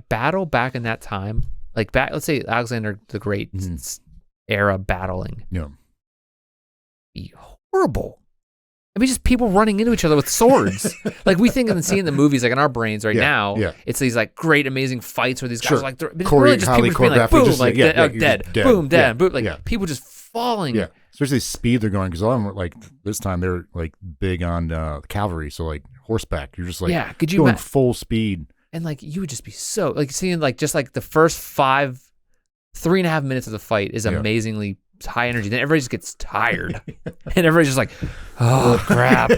battle back in that time, like let's say Alexander the Great era battling, be horrible. I mean, just people running into each other with swords. Like we think and see in the movies, like in our brains now, it's these like great, amazing fights where these guys are like, but it's really just people just being like, boom, just, like dead, boom, dead, boom, like people just falling. Yeah, especially the speed they're going because a lot of them like this time they're like big on cavalry, so like horseback, you're just like could you going full speed, and like you would just be so like seeing like just like the first 3.5 minutes of the fight is amazingly high energy. Then everybody just gets tired, and everybody's just like, "Oh crap,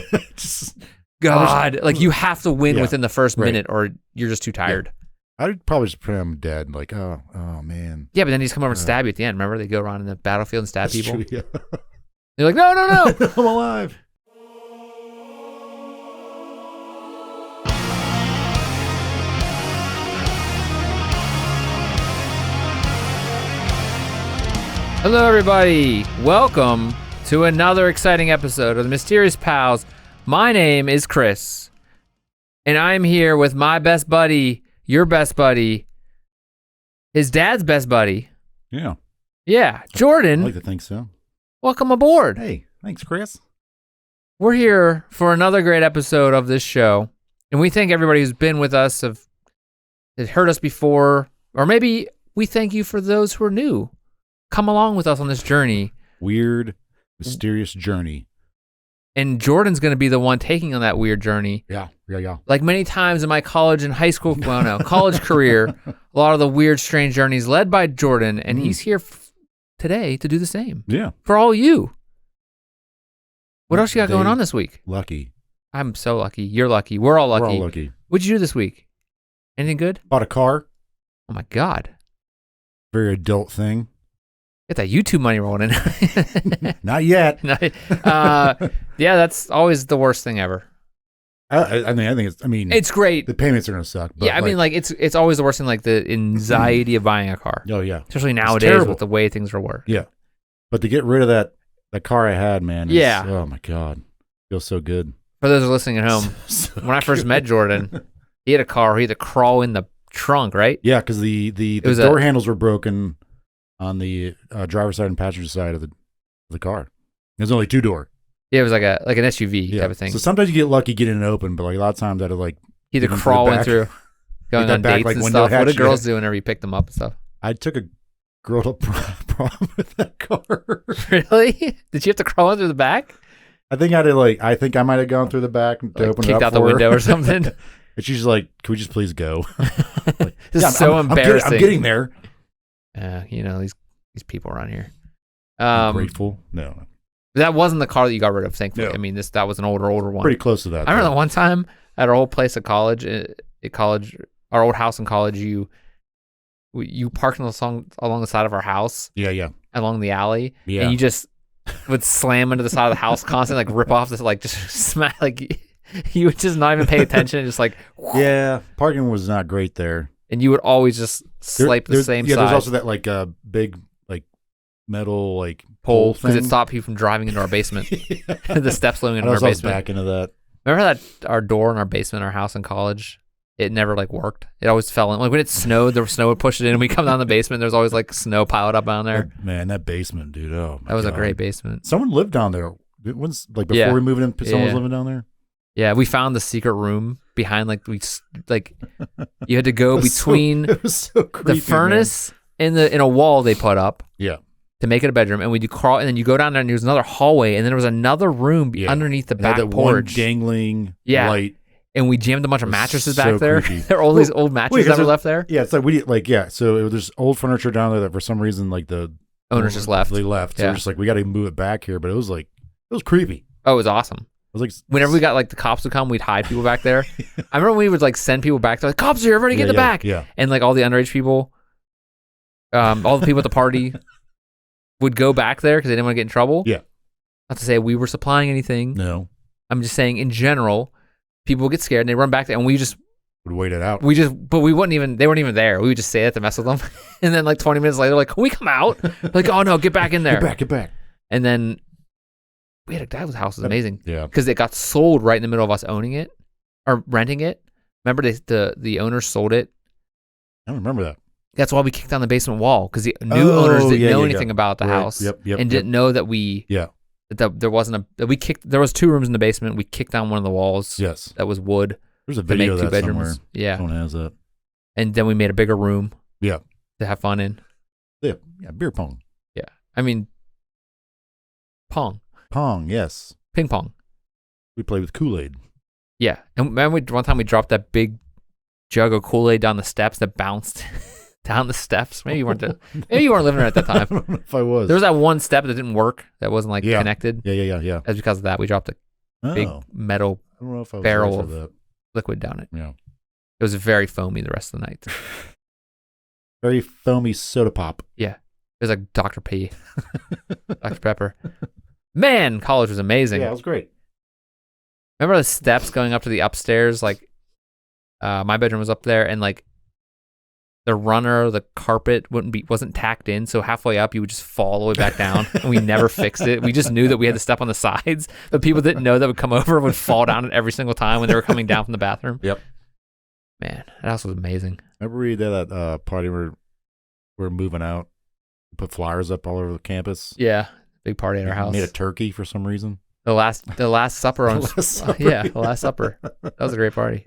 God!" Like you have to win within the first minute, or you're just too tired. I'd probably just put him dead. Like, oh man. Yeah, but then he's come over and stab you at the end. Remember, they go around in the battlefield and stab people. True, yeah. They're like, no, I'm alive. Hello, everybody. Welcome to another exciting episode of the Mysterious Pals. My name is Chris, and I'm here with my best buddy, your best buddy, his dad's best buddy. Yeah, Jordan. I like to think so. Welcome aboard. Hey, thanks, Chris. We're here for another great episode of this show, and we thank everybody who's been with us, has heard us before, or maybe we thank you for those who are new. Come along with us on this journey. Weird, mysterious journey. And Jordan's going to be the one taking on that weird journey. Yeah. Like many times in my college and high school, college career, a lot of the weird, strange journeys led by Jordan, and he's here today to do the same. Yeah. For all you. What else you got going on this week? Lucky. I'm so lucky. You're lucky. We're all lucky. We're all lucky. What'd you do this week? Anything good? Bought a car. Oh my God. Very adult thing. Get that YouTube money rolling in. Not yet. Yeah, that's always the worst thing ever. I think it's great. The payments are gonna suck. But yeah, I mean, like it's always the worst thing, like the anxiety of buying a car. Oh yeah, especially nowadays with the way things are working. Yeah, but to get rid of that car I had, man. Oh my God, feels so good. For those who are listening at home, when I first met Jordan, he had a car. He had to crawl in the trunk, right? Yeah, because the door handles were broken on the driver's side and passenger side of the car. There's only two door. Yeah, it was like an SUV type of thing. So sometimes you get lucky getting it open, but like a lot of times I'd like he had to crawl in through, going on dates and stuff. What do girls do whenever you pick them up and stuff? I took a girl to prom with that car. Really? Did you have to crawl in through the back? I think I might have gone through the back to open it up kicked out the window or something. And she's like, "Can we just please go?" This is so embarrassing. I'm getting there. These people around here. I'm grateful. No. That wasn't the car that you got rid of, thankfully. No. I mean, that was an older one. Pretty close to that. I remember that one time at our old place at college, our old house in college, you parked along the side of our house. Yeah. Along the alley. Yeah. And you just would slam into the side of the house constantly, like rip off this, like just smack, like you would just not even pay attention. Just like. Yeah. Parking was not great there. And you would always just swipe the same side. Yeah, there's also that like big like metal like pole because it stopped people from driving into our basement. The steps leading into our basement. Back into that. Remember that our door in our basement, our house in college, it never like worked. It always fell in. Like when it snowed, the snow would push it in, and we come down the basement. There's always like snow piled up down there. Man, that basement, dude. Oh my God. That was a great basement. Someone lived down there. It was like before we moved in. Someone was living down there. Yeah, we found the secret room behind you had to go between creepy, the furnace and in a wall they put up. Yeah. To make it a bedroom, and we crawl, and then you go down there, and there's another hallway, and then there was another room underneath the back porch. One dangling light. And we jammed a bunch of mattresses back there. There are all these old mattresses that were left there. Yeah, it's like so there's old furniture down there that for some reason like the owners just left. They left. So we're just like, we got to move it back here, but it was creepy. Oh, it was awesome. It was like whenever we got like the cops would come, we'd hide people back there. I remember we would like send people back. They're like, cops are here, everybody get in the back. Yeah. And like all the underage people, all the people at the party would go back there because they didn't want to get in trouble. Yeah. Not to say we were supplying anything. No. I'm just saying in general, people would get scared and they run back there, and we just would wait it out. But we wouldn't even, they weren't even there. We would just say that to mess with them. And then like 20 minutes later, like, can we come out? Like, oh no, get back in there. Get back. And then we had that house was amazing. Yeah. Because it got sold right in the middle of us owning it or renting it. Remember the owners sold it I don't remember that. That's why we kicked down the basement wall, because the new owners didn't know anything about the house and didn't know that that there wasn't there was 2 rooms in the basement. We kicked down one of the walls. Yes. That was wood. There's a video of that somewhere. Yeah. Someone has that. And then we made a bigger room. Yeah. To have fun in. Yeah. Beer pong. Yeah. I mean, pong. Pong, yes. Ping pong. We played with Kool-Aid. Yeah. And remember one time we dropped that big jug of Kool-Aid down the steps that bounced down the steps. Maybe you weren't living there at that time. I don't know if I was. There was that one step that didn't work, that wasn't connected. Yeah. That's because of that. We dropped a big metal barrel of liquid down it. Yeah. It was very foamy the rest of the night. Very foamy soda pop. Yeah. It was like Dr. P. Dr. Pepper. Man, college was amazing. Yeah, it was great. Remember the steps going up to the upstairs? Like, my bedroom was up there, and like the runner, the carpet wasn't tacked in, so halfway up you would just fall all the way back down. And we never fixed it. We just knew that we had to step on the sides, but people didn't know that would come over would fall down it every single time when they were coming down from the bathroom. Yep. Man, that house was amazing. Remember we did that party where we're moving out, put flyers up all over the campus. Yeah, big party at our house. Made a turkey for some reason. The last supper on the last supper. Yeah, the last supper. That was a great party.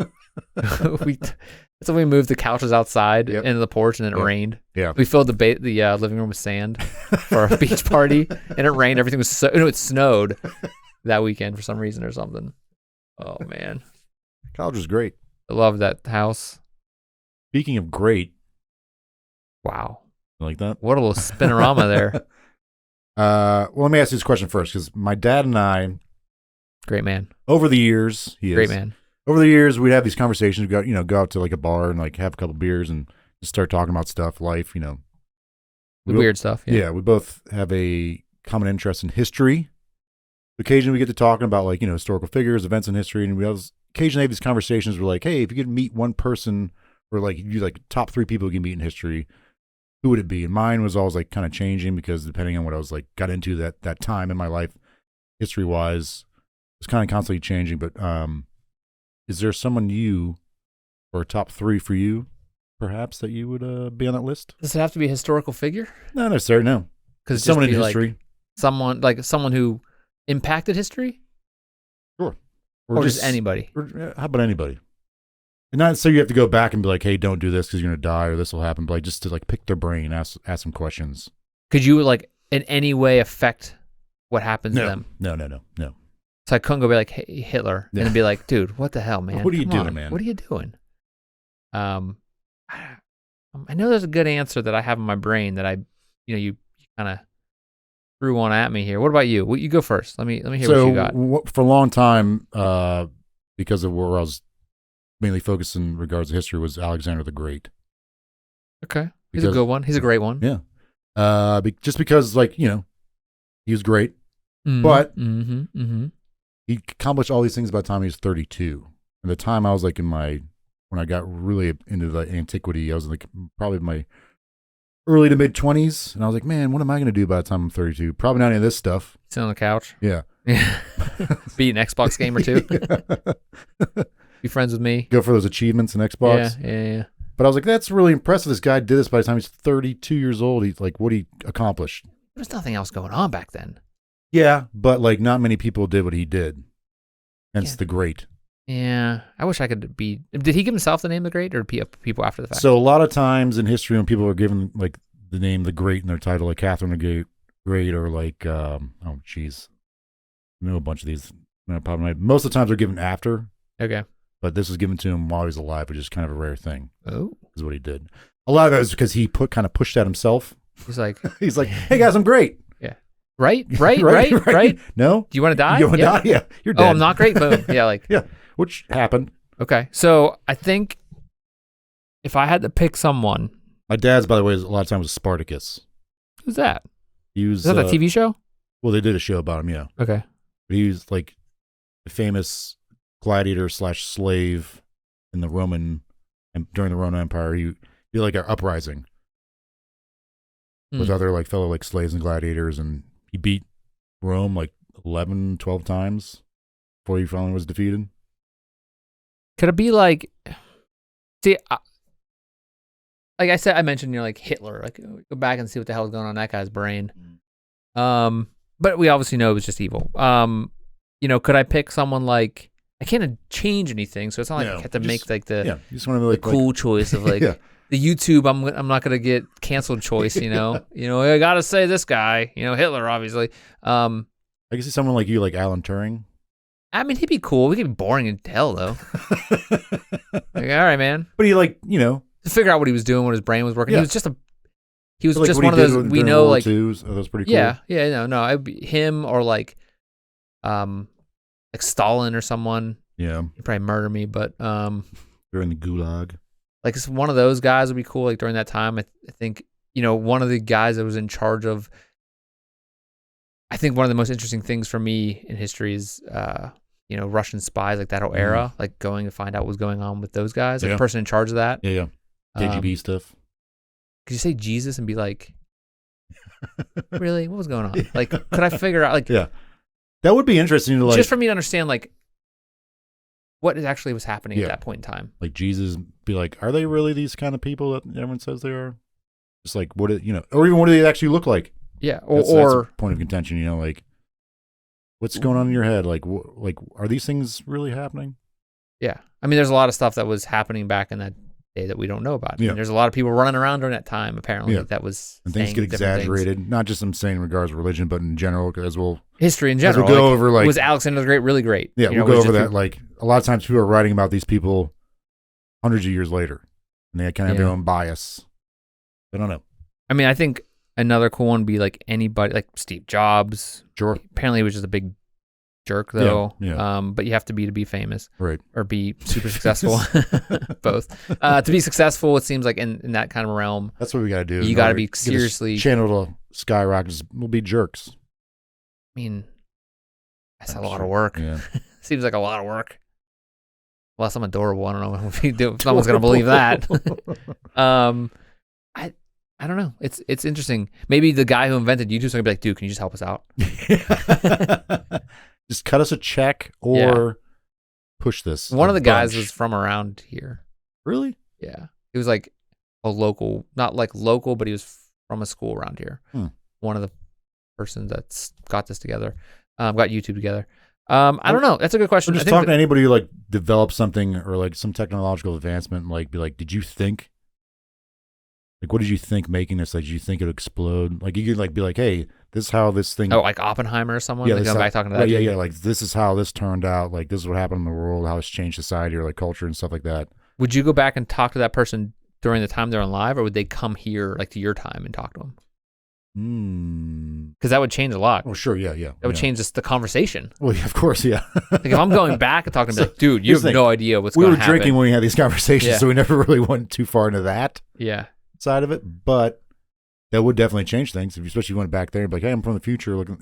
So we moved the couches outside into the porch, and then it rained. Yeah, we filled the living room with sand for our beach party, and it rained. Everything was it snowed that weekend for some reason or something. Oh man, college was great. I love that house. Speaking of great, wow, you like that? What a little spinorama there. Well, let me ask you this question first, because my dad and I, great man. Over the years, great man. Over the years, we'd have these conversations. We'd go out to like a bar and like have a couple beers and just start talking about stuff, life, The weird stuff. Yeah, we both have a common interest in history. Occasionally, we get to talking about like historical figures, events in history, and we occasionally have these conversations. We're like, hey, if you could meet one person, or like you like top 3 people you can meet in history, who would it be? And mine was always like kind of changing, because depending on what I was like got into that time in my life, history wise, it's kind of constantly changing. But is there someone or a top 3 for you, perhaps, that you would be on that list? Does it have to be a historical figure? Not necessarily, no. Because someone in history, someone who impacted history, sure, or just anybody. Or, how about anybody? And not so you have to go back and be like, hey, don't do this because you're gonna die or this will happen. But like just to like pick their brain, ask some questions. Could you like in any way affect what happens to them? No. So I couldn't go be like, hey, Hitler, and then be like, dude, what the hell, man? What are you doing, man? What are you doing? I know there's a good answer that I have in my brain that you kind of threw one at me here. What about you? You go first. Let me hear what you got. For a long time, because of where I was mainly focused in regards to history, was Alexander the Great. Okay, he's a good one. He's a great one. Yeah. Just because, like, he was great, but he accomplished all these things by the time he was 32. And the time I was like when I got really into the antiquity, I was like probably my early to mid 20s, and I was like, man, what am I going to do by the time I'm 32? Probably not any of this stuff. Sit on the couch. Yeah. Beat an Xbox game or two. Be friends with me. Go for those achievements in Xbox. Yeah. But I was like, that's really impressive. This guy did this by the time he's 32 years old. He's like, what he accomplished. There's nothing else going on back then. Yeah, but like not many people did what he did. Hence the Great. Yeah, I wish I could be. Did he give himself the name the Great, or people after the fact? So a lot of times in history, when people are given like the name the Great in their title, like Catherine the Great, or like I know a bunch of these. Most of the times they're given after. Okay. But this was given to him while he was alive, which is kind of a rare thing. Oh, is what he did. A lot of it was because he kind of pushed that himself. He's like, hey guys, I'm great. Yeah. Right. No. Do you want to die? You want to die? Yeah. You're dead. Oh, I'm not great. Boom. Yeah. Like. Yeah. Which happened. Okay. So I think if I had to pick someone, my dad's, by the way, a lot of times was Spartacus. Who's that? Is that a TV show? Well, they did a show about him. Yeah. Okay. But he was like a famous gladiator / slave in the during the Roman Empire. He did like an uprising with other like fellow like slaves and gladiators, and he beat Rome like 11, 12 times before he finally was defeated. Could it be like, see, like I mentioned, like Hitler. Like go back and see what the hell is going on in that guy's brain. But we obviously know it was just evil. Could I pick someone like I can't change anything, so it's not like I have to make like the you just want to be cool choice of like the YouTube. I'm not gonna get canceled choice. I gotta say this guy. Hitler, obviously. I can see someone like you, like Alan Turing. I mean, he'd be cool. He could be boring as hell, though. Like, all right, man. But he to figure out what he was doing, what his brain was working. Yeah. He was just one of those. We know, like, that was pretty cool. Yeah. No, I'd be him or like Stalin or someone. Yeah, he'd probably murder me, but during the Gulag. Like one of those guys would be cool. Like during that time, I think one of the guys that was in charge of. I think one of the most interesting things for me in history is, Russian spies, like that whole era, like going to find out what was going on with those guys. Like the person in charge of that. Yeah. KGB stuff. Could you say Jesus and be like, really? What was going on? Like, could I figure out, like, yeah, that would be interesting to like, just for me to understand, like, what actually was happening at that point in time. Like Jesus be like, are they really these kind of people that everyone says they are? Just like, or even what do they actually look like? Yeah, that's a point of contention, like, what's going on in your head? Like, are these things really happening? Yeah, I mean, there's a lot of stuff that was happening back in that day that we don't know about. Yeah. And there's a lot of people running around during that time, apparently, that was and things get exaggerated. Not just I'm saying in regards to religion, but in general, as well. History in general. We'll go over like was Alexander the Great really great? Yeah, we'll go over that. Like a lot of times, people are writing about these people hundreds of years later, and they kind of have their own bias. I don't know. I mean, I think. Another cool one would be like anybody, like Steve Jobs. Sure. Apparently, he was just a big jerk, though. Yeah. But you have to be famous, right? Or be super successful. Both. To be successful, it seems like in that kind of realm. That's what we got to do. You got to be seriously channel to skyrocket. We'll be jerks. I mean, that's a lot of work. Yeah. Seems like a lot of work. Unless I'm adorable, I don't know if someone's gonna believe that. I don't know. It's interesting. Maybe the guy who invented YouTube's gonna be like, dude, can you just help us out? Just cut us a check or push this. One of the guys was from around here. Really? Yeah. He was like a local, not like local, but he was from a school around here. One of the persons that's got this together, got YouTube together. I don't know. That's a good question. I'm just talking to anybody who like developed something or like some technological advancement and like be like, did you think? Like, what did you think making this? Like, did you think it would explode? Like, you could like be like, hey, this is how this thing. Oh, like Oppenheimer or someone? Yeah, like, back talking to that. Yeah. Like, this is how this turned out. Like, this is what happened in the world, how it's changed society or like culture and stuff like that. Would you go back and talk to that person during the time they're on live, or would they come here, like to your time, and talk to them? Because that would change a lot. Oh, sure. Yeah. That would change the conversation. Well, yeah, of course. Yeah. Like, if I'm going back and talking to them, like, dude, you have no idea what's going to happen. We were drinking when we had these conversations, so we never really went too far into that. Yeah. Side of it, but that would definitely change things, especially if you went back there and be like, hey, I'm from the future, look at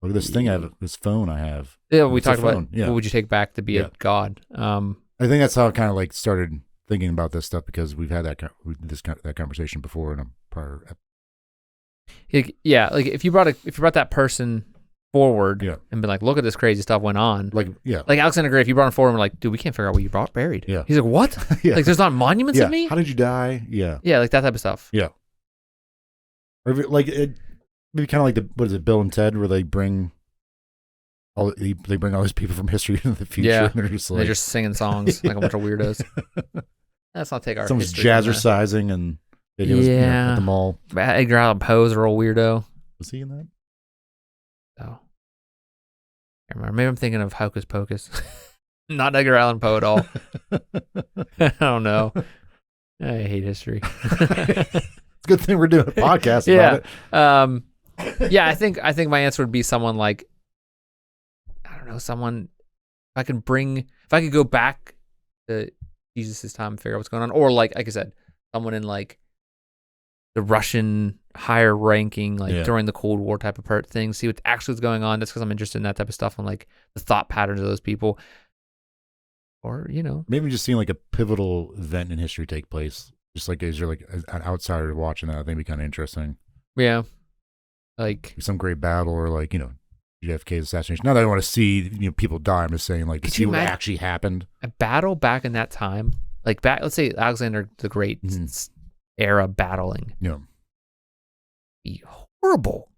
this thing I have, this phone I have. Yeah, we talked about what would you take back to be a god. I think that's how I kind of like started thinking about this stuff, because we've had that conversation before in a prior episode. Yeah, like if you brought that person forward and been like, look at this crazy stuff went on. Like Alexander the Great, if you brought him forward and were like, dude, we can't figure out what you buried. Yeah. He's like, what? Like, there's not monuments of me? How did you die? Yeah. Yeah, like that type of stuff. Yeah. Or if maybe kind of like what is it, Bill and Ted, where they bring all these people from history into the future. Yeah. And they're just singing songs like a bunch of weirdos. Let's not take our someone's jazzercising and videos at the mall. Edgar Allan Poe's a real weirdo. Was he in that? Oh. I remember. Maybe I'm thinking of Hocus Pocus. Not Edgar Allan Poe at all. I don't know. I hate history. It's a good thing we're doing a podcast about it. Yeah, I think my answer would be someone like, I don't know, someone, if I could go back to Jesus' time and figure out what's going on, or like I said, someone in like the Russian higher ranking, like during the Cold War type of thing, see what actually was going on. That's because I'm interested in that type of stuff and like the thought patterns of those people. Or, maybe just seeing like a pivotal event in history take place. Just like, as you're like an outsider watching that, I think it'd be kind of interesting. Yeah. Like some great battle, or like, JFK's assassination. Not that I want to see, people die. I'm just saying, like, to see what actually happened. A battle back in that time, like let's say Alexander the Great era battling. Yeah. Be horrible.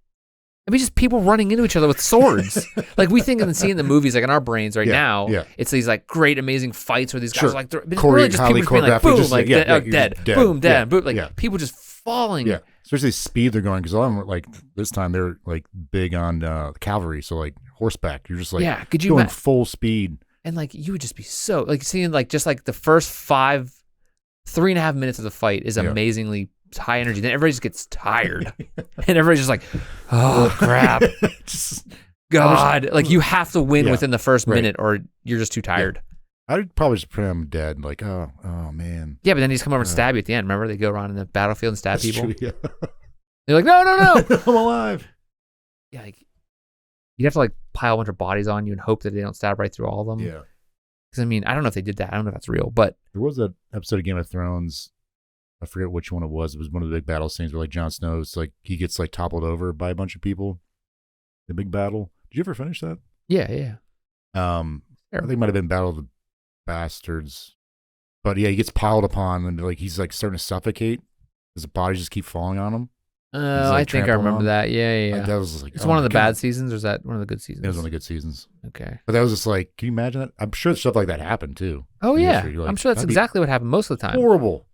I mean, just people running into each other with swords. Like we think and see in the movies, like in our brains right now, it's these like great, amazing fights where these guys are like, but it's really just people just being like, boom, like dead, boom, dead, boom, like people just falling. Yeah, especially the speed they're going, because a lot of them, like this time they're like big on cavalry, so like horseback, you're just like could you going full speed, and like you would just be so like seeing like just like the first 3.5 minutes of the fight is amazingly high energy. Then everybody just gets tired, and everybody's just like, "Oh crap, God!" Like you have to win within the first minute, or you're just too tired. I'd probably just put him dead. Like, oh man. Yeah, but then he's come over and stab you at the end. Remember, they go around in the battlefield and stab people. True, They're like, no, I'm alive. Yeah, like, you'd have to like pile a bunch of bodies on you and hope that they don't stab right through all of them. Yeah. Because I mean, I don't know if they did that. I don't know if that's real, but there was that episode of Game of Thrones. I forget which one it was. It was one of the big battle scenes where like Jon Snow's like he gets like toppled over by a bunch of people. The big battle. Did you ever finish that? Yeah. I think it might have been Battle of the Bastards. But yeah, he gets piled upon and like he's like starting to suffocate because the bodies just keep falling on him. Oh, I think I remember that. Yeah. Like, that was like, it's one of the bad seasons, or is that one of the good seasons? It was one of the good seasons. Okay. But that was just like, can you imagine that? I'm sure stuff like that happened too. Oh yeah, like, I'm sure that's exactly what happened most of the time. Horrible.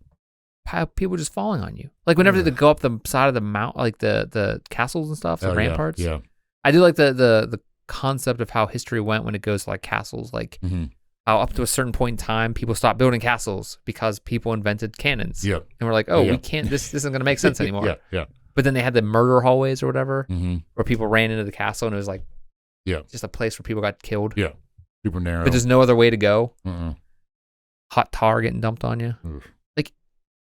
People just falling on you. Like whenever they go up the side of the mount, like the castles and stuff, the ramparts. Yeah. I do like the concept of how history went when it goes to like castles, like how up to a certain point in time people stopped building castles because people invented cannons. Yeah. And we're like, oh, we can't. This isn't going to make sense anymore. Yeah. But then they had the murder hallways or whatever, where people ran into the castle and it was like, just a place where people got killed. Yeah. Super narrow. But there's no other way to go. Hot tar getting dumped on you. Oof. Like,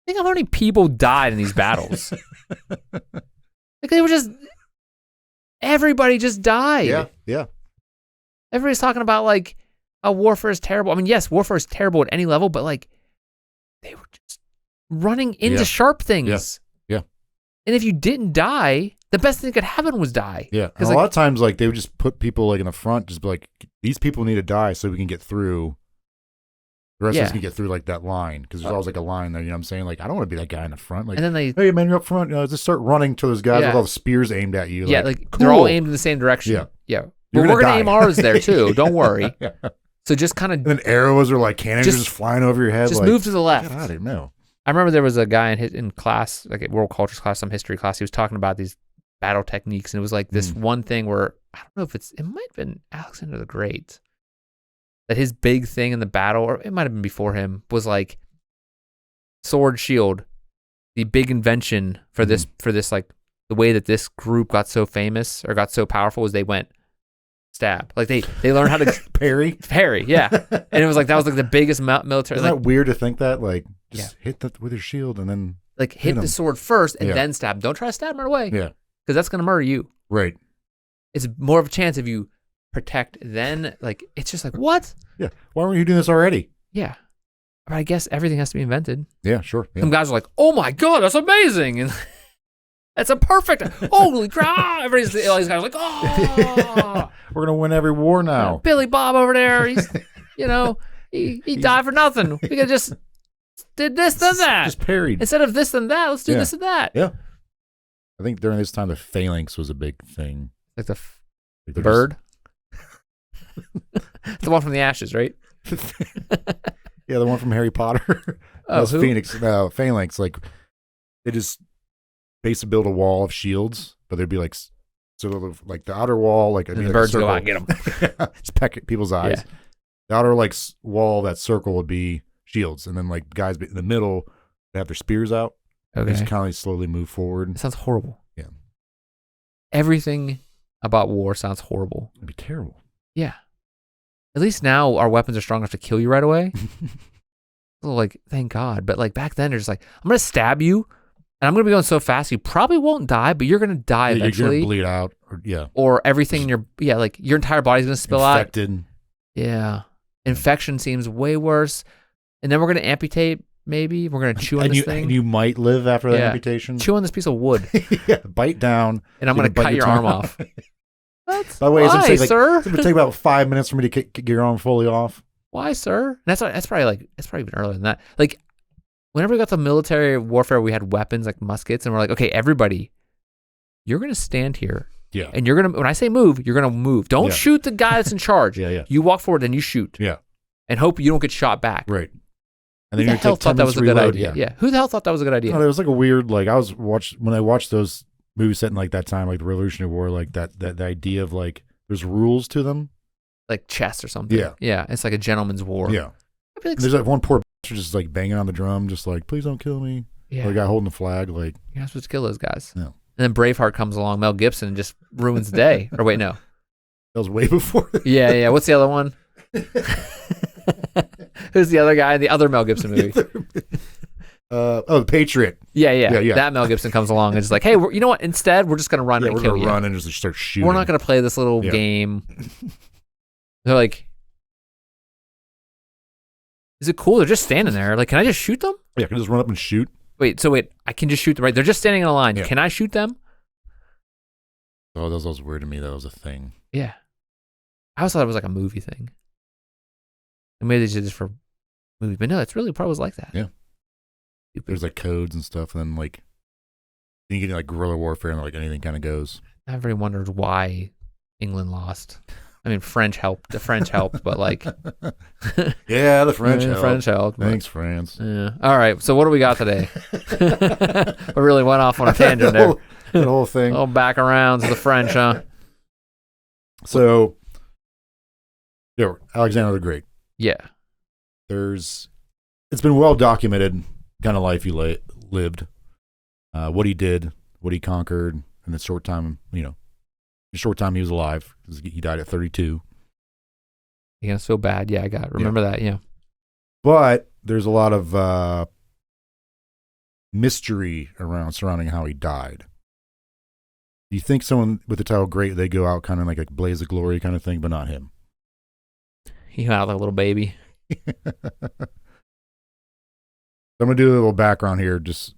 think of how many people died in these battles. Like they were just, everybody just died. Yeah. Everybody's talking about like how warfare is terrible. I mean, yes, warfare is terrible at any level, but like they were just running into sharp things. Yeah. And if you didn't die, the best thing that could happen was die. Yeah. And a lot of times, like, they would just put people, like, in the front, just be like, these people need to die so we can get through. The rest of us can get through, like, that line. Because there's always, like, a line there, you know what I'm saying? Like, I don't want to be that guy in the front. Like, and then hey, man, you're up front. Just start running to those guys with all the spears aimed at you. Like, they're all aimed in the same direction. Yeah. But we're going to aim ours there, too. Don't worry. So just kind of. And then arrows are, like, cannons just flying over your head. Just move to the left. God, I didn't know. I remember there was a guy in class, like a world cultures class, some history class. He was talking about these battle techniques, and it was like this one thing where I don't know if it might have been Alexander the Great, that his big thing in the battle, or it might have been before him, was like sword shield. The big invention for this like the way that this group got so famous or got so powerful was they went stab. Like they learned how to parry, yeah. And it was like that was like the biggest military. Isn't that weird to think that? Like just hit that with your shield and then like hit the sword first and then stab. Don't try to stab right away. Yeah, because that's gonna murder you. Right. It's more of a chance if you protect. Then like it's just like what? Yeah. Why weren't you doing this already? Yeah. But I guess everything has to be invented. Yeah, sure. Yeah. Some guys are like, "Oh my god, that's amazing!" And that's a perfect. Holy crap! All these guys are like, "Oh, we're gonna win every war now." Billy Bob over there, he's, he died for nothing. We could just did this then that. Just parried. Instead of this and that, let's do this and that. Yeah. I think during this time the phalanx was a big thing. Like the bird. It's the one from the ashes, right? Yeah, the one from Harry Potter. Oh, phalanx. Like they just basically build a wall of shields, but there'd be like like the outer wall, like, and the birds go out and get them. Just peck at people's eyes. Yeah. The outer like wall, that circle would be shields, and then like guys in the middle, they have their spears out. Okay. They just kind of slowly move forward. It sounds horrible. Yeah. Everything about war sounds horrible. It'd be terrible. Yeah. At least now our weapons are strong enough to kill you right away. So like, thank God. But like back then, they're just like, I'm going to stab you, and I'm going to be going so fast, you probably won't die, but you're going to die eventually. You're going to bleed out. Or everything in your, like your entire body's going to spill Infected. out. Yeah. Infection seems way worse. And then we're going to amputate, maybe. We're going to chew on this thing. And you might live after that amputation. Chew on this piece of wood. Bite down. And I'm going to cut your arm off. By the way, why, sir? It's going to take about 5 minutes for me to get your arm fully off. Why, sir? And that's probably even earlier than that. Like, whenever we got to military warfare, we had weapons like muskets, and we're like, okay, everybody, you're gonna stand here. Yeah. And you're gonna, when I say move, you're gonna move. Don't shoot the guy that's in charge. Yeah. You walk forward and you shoot. Yeah. And hope you don't get shot back. Right. And then who the hell thought that was a good idea? Yeah. Who the hell thought that was a good idea? No, it was like a weird, like when I watched those movies set in like that time, like the Revolutionary War, like that the idea of like there's rules to them. Like chess or something. Yeah. Yeah. It's like a gentleman's war. Yeah. I feel like there's that one poor bastard just like banging on the drum, just like, please don't kill me. Yeah. Or the guy holding the flag, like. You're not supposed to kill those guys. No. And then Braveheart comes along, Mel Gibson, and just ruins the day. Or wait, no. That was way before. Yeah. What's the other one? Who's the other guy in the other Mel Gibson movie? The Patriot. Yeah. That Mel Gibson comes along and is like, hey, you know what? Instead, we're just going to run and kill you. We're going to run and just start shooting. We're not going to play this little game. They're like, is it cool? They're just standing there. Like, can I just shoot them? Yeah, can I just run up and shoot? Wait, I can just shoot them, right? They're just standing in a line. Yeah. Can I shoot them? Oh, that was weird to me. That was a thing. Yeah. I always thought it was like a movie thing. And maybe they did this for movies, but no, it's really probably was like that. Yeah. There's like codes and stuff, and then like you get like guerrilla warfare, and like anything kind of goes. I've really wondered why England lost. I mean, French helped. The French helped, but like, yeah, the French helped. French helped. Thanks, France. Yeah. All right. So what do we got today? We really went off on a tangent there. The whole thing. Oh, back around to the French, huh? So, yeah, Alexander the Great. Yeah. It's been well documented kind of life he lived, what he did, what he conquered in the short time, the short time he was alive, because he died at 32. Yeah, so bad. Yeah, remember that, yeah. But there's a lot of mystery surrounding how he died. Do you think someone with the title Great, they go out kind of like a blaze of glory kind of thing, but not him? He went out like a little baby. I'm going to do a little background here, just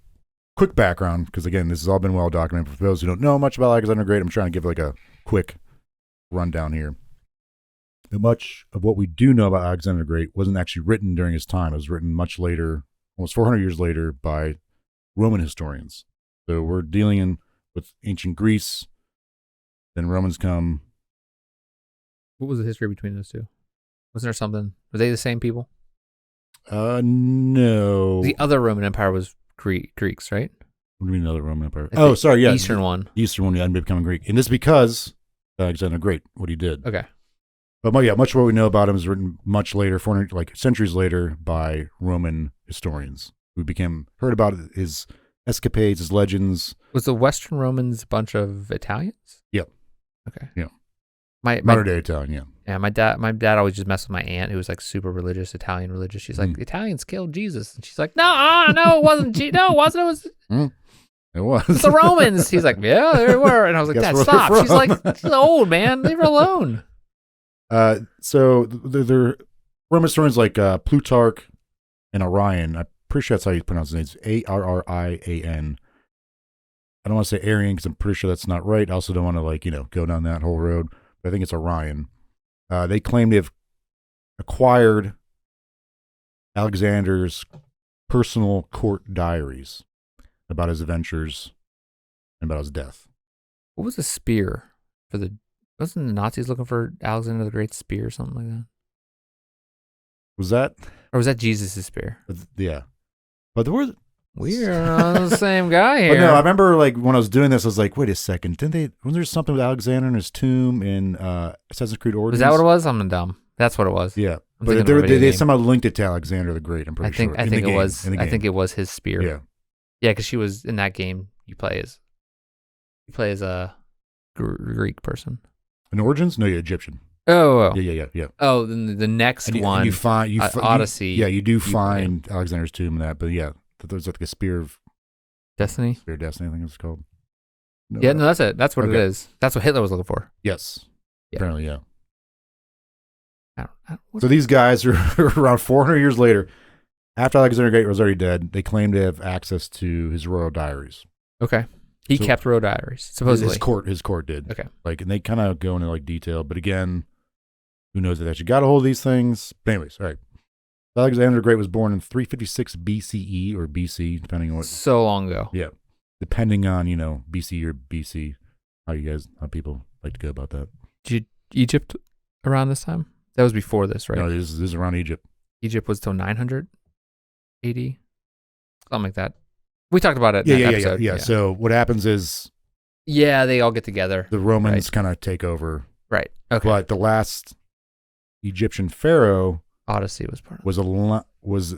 quick background, because again, this has all been well documented. For those who don't know much about Alexander the Great, I'm trying to give like a quick rundown here. But much of what we do know about Alexander the Great wasn't actually written during his time. It was written much later, almost 400 years later, by Roman historians. So we're dealing with ancient Greece, then Romans come. What was the history between those two? Wasn't there something? Were they the same people? No. The other Roman Empire was Greeks, right? What do you mean another Roman Empire? Oh, sorry, yeah. Eastern one. Eastern one, yeah, and becoming Greek. And this is because Alexander the Great, what he did. Okay. But yeah, much of what we know about him is written much later, 400, like centuries later, by Roman historians who heard about his escapades, his legends. Was the Western Romans a bunch of Italians? Yep. Okay. Yeah. Modern day Italian, yeah. Yeah, my dad always just messed with my aunt who was like super religious, Italian religious. She's like, Italians killed Jesus. And she's like, no, it wasn't. No, it wasn't. It was. It was. It's the Romans. He's like, yeah, they were. And I was like, Dad, stop. She's like, she's old, man. Leave her alone. So the Roman historians like Plutarch and Arrian, I'm pretty sure that's how you pronounce his name. Arrian. I don't want to say Arian because I'm pretty sure that's not right. I also don't want to go down that whole road. But I think it's Arrian. They claim to have acquired Alexander's personal court diaries about his adventures and about his death. What was a spear for the? Wasn't the Nazis looking for Alexander the Great's spear or something like that? Was that? Or was that Jesus' spear? Yeah. But there was... We're on the same guy here. But no, I remember when I was doing this, I was like, wait a second. Wasn't there something with Alexander in his tomb in Assassin's Creed Origins? Was that what it was? I'm dumb. That's what it was. Yeah. But they somehow linked it to Alexander the Great, I'm pretty sure. I think it was his spear. Yeah. Yeah, because she was in that game you play as a Greek person. In Origins? No, you're Egyptian. Oh. Yeah. Oh, then the next one. You find Odyssey. You do find Alexander's tomb in that, but yeah, there's like a spear of Destiny. Spear of Destiny, I think it's called. No, that's it. That's what it is. That's what Hitler was looking for. Yes. Yeah. Apparently, yeah. So these guys are around 400 years later, after Alexander the Great was already dead, they claim to have access to his royal diaries. Okay. He kept royal diaries, supposedly. His court did. Okay. And they kind of go into detail, but again, who knows if they actually got a hold of these things? But anyways, all right. Alexander the Great was born in 356 BCE or BC, depending on what. So long ago. Yeah, depending on BC or BC. How people like to go about that? Egypt around this time? That was before this, right? No, this is around Egypt. Egypt was till 900 AD, something like that. We talked about it. Yeah. So what happens is, they all get together. The Romans kind of take over. Right. Okay. But the last Egyptian pharaoh, Odyssey was part of it. was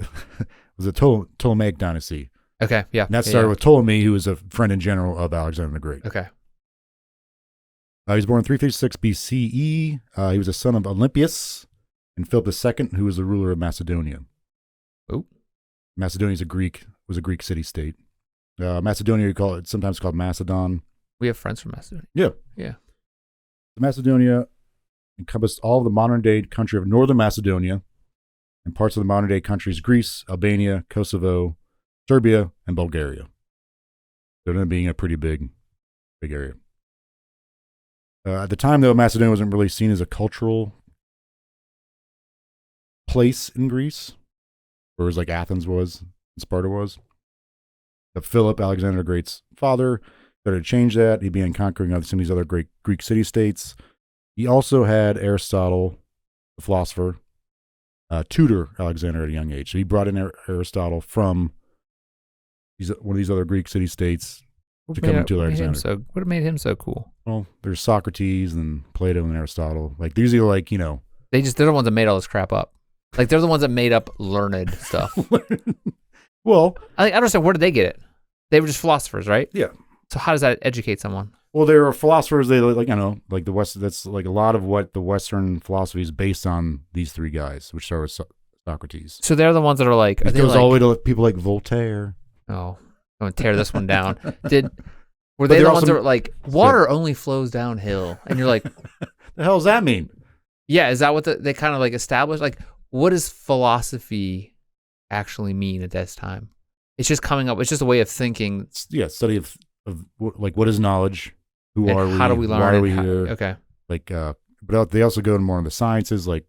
a Ptolemaic dynasty. Okay. Yeah. And that started with Ptolemy, who was a friend in general of Alexander the Great. Okay. He was born in 356 BCE. He was a son of Olympias and Philip II, who was the ruler of Macedonia. Oh. Macedonia was a Greek city-state. Macedonia, sometimes called Macedon. We have friends from Macedonia. Yeah. Yeah. Macedonia encompassed all of the modern-day country of Northern Macedonia and parts of the modern-day countries Greece, Albania, Kosovo, Serbia, and Bulgaria. So it ended up being a pretty big area. At the time, though, Macedonia wasn't really seen as a cultural place in Greece, whereas like Athens was and Sparta was. But Philip, Alexander the Great's father, started to change that. He began conquering some of these other great Greek city-states. He also had Aristotle, the philosopher, tutor Alexander at a young age. So he brought in Aristotle from one of these other Greek city-states to come into Alexander. What made him so cool? Well, there's Socrates and Plato and Aristotle. Like, these are like, they're the ones that made all this crap up. Like, they're the ones that made up learned stuff. Well, I understand. Where did they get it? They were just philosophers, right? Yeah. So how does that educate someone? Well, they were philosophers. They like the West. That's like a lot of what the Western philosophy is based on. These three guys, which started with Socrates. So they're the ones that are like. It goes all the way to people like Voltaire. Oh, I'm gonna tear this one down. Were they the ones that were like, water only flows downhill, and you're like, the hell does that mean? Yeah, is that what they kind of like established? Like, what does philosophy actually mean at this time? It's just coming up. It's just a way of thinking. Yeah, study of like, what is knowledge? Who are we? How do we learn? Why are we here? Okay. Like, but they also go into more of the sciences, like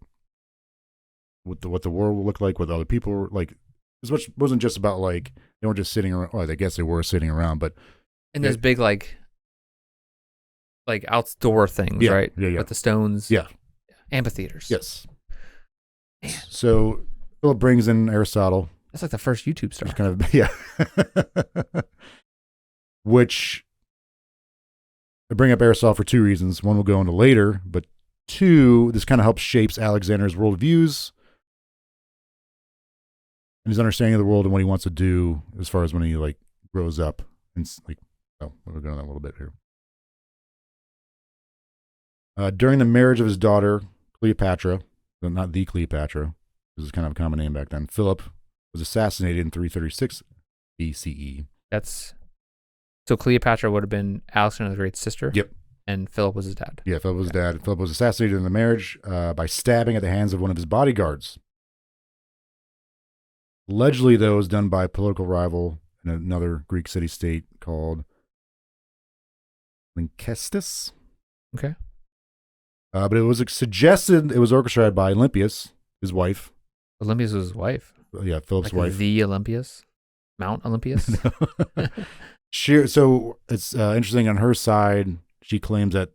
what the world will look like, what other people were like. It wasn't just about like they weren't just sitting around. Well, I guess they were sitting around, but and there's big like outdoor things, right? Yeah. With the stones. Yeah. Amphitheaters. Yes. Man. So Philip brings in Aristotle. That's like the first YouTube star. Kind of, Which I bring up Aristotle for two reasons. One we'll go into later, but two, this kind of helps shapes Alexander's worldviews and his understanding of the world and what he wants to do as far as when he like grows up. And like, we'll go into that a little bit here. During the marriage of his daughter Cleopatra, well, not the Cleopatra, this is kind of a common name back then. Philip was assassinated in 336 BCE. So Cleopatra would have been Alexander the Great's sister? Yep. And Philip was his dad? Yeah, Philip was his dad. Philip was assassinated in the marriage by stabbing at the hands of one of his bodyguards. Allegedly, though, it was done by a political rival in another Greek city-state called Conquests. Okay. But it was suggested it was orchestrated by Olympias, his wife. Olympias was his wife? Yeah, Philip's wife. The Olympias? Mount Olympus? So it's interesting. On her side, she claims that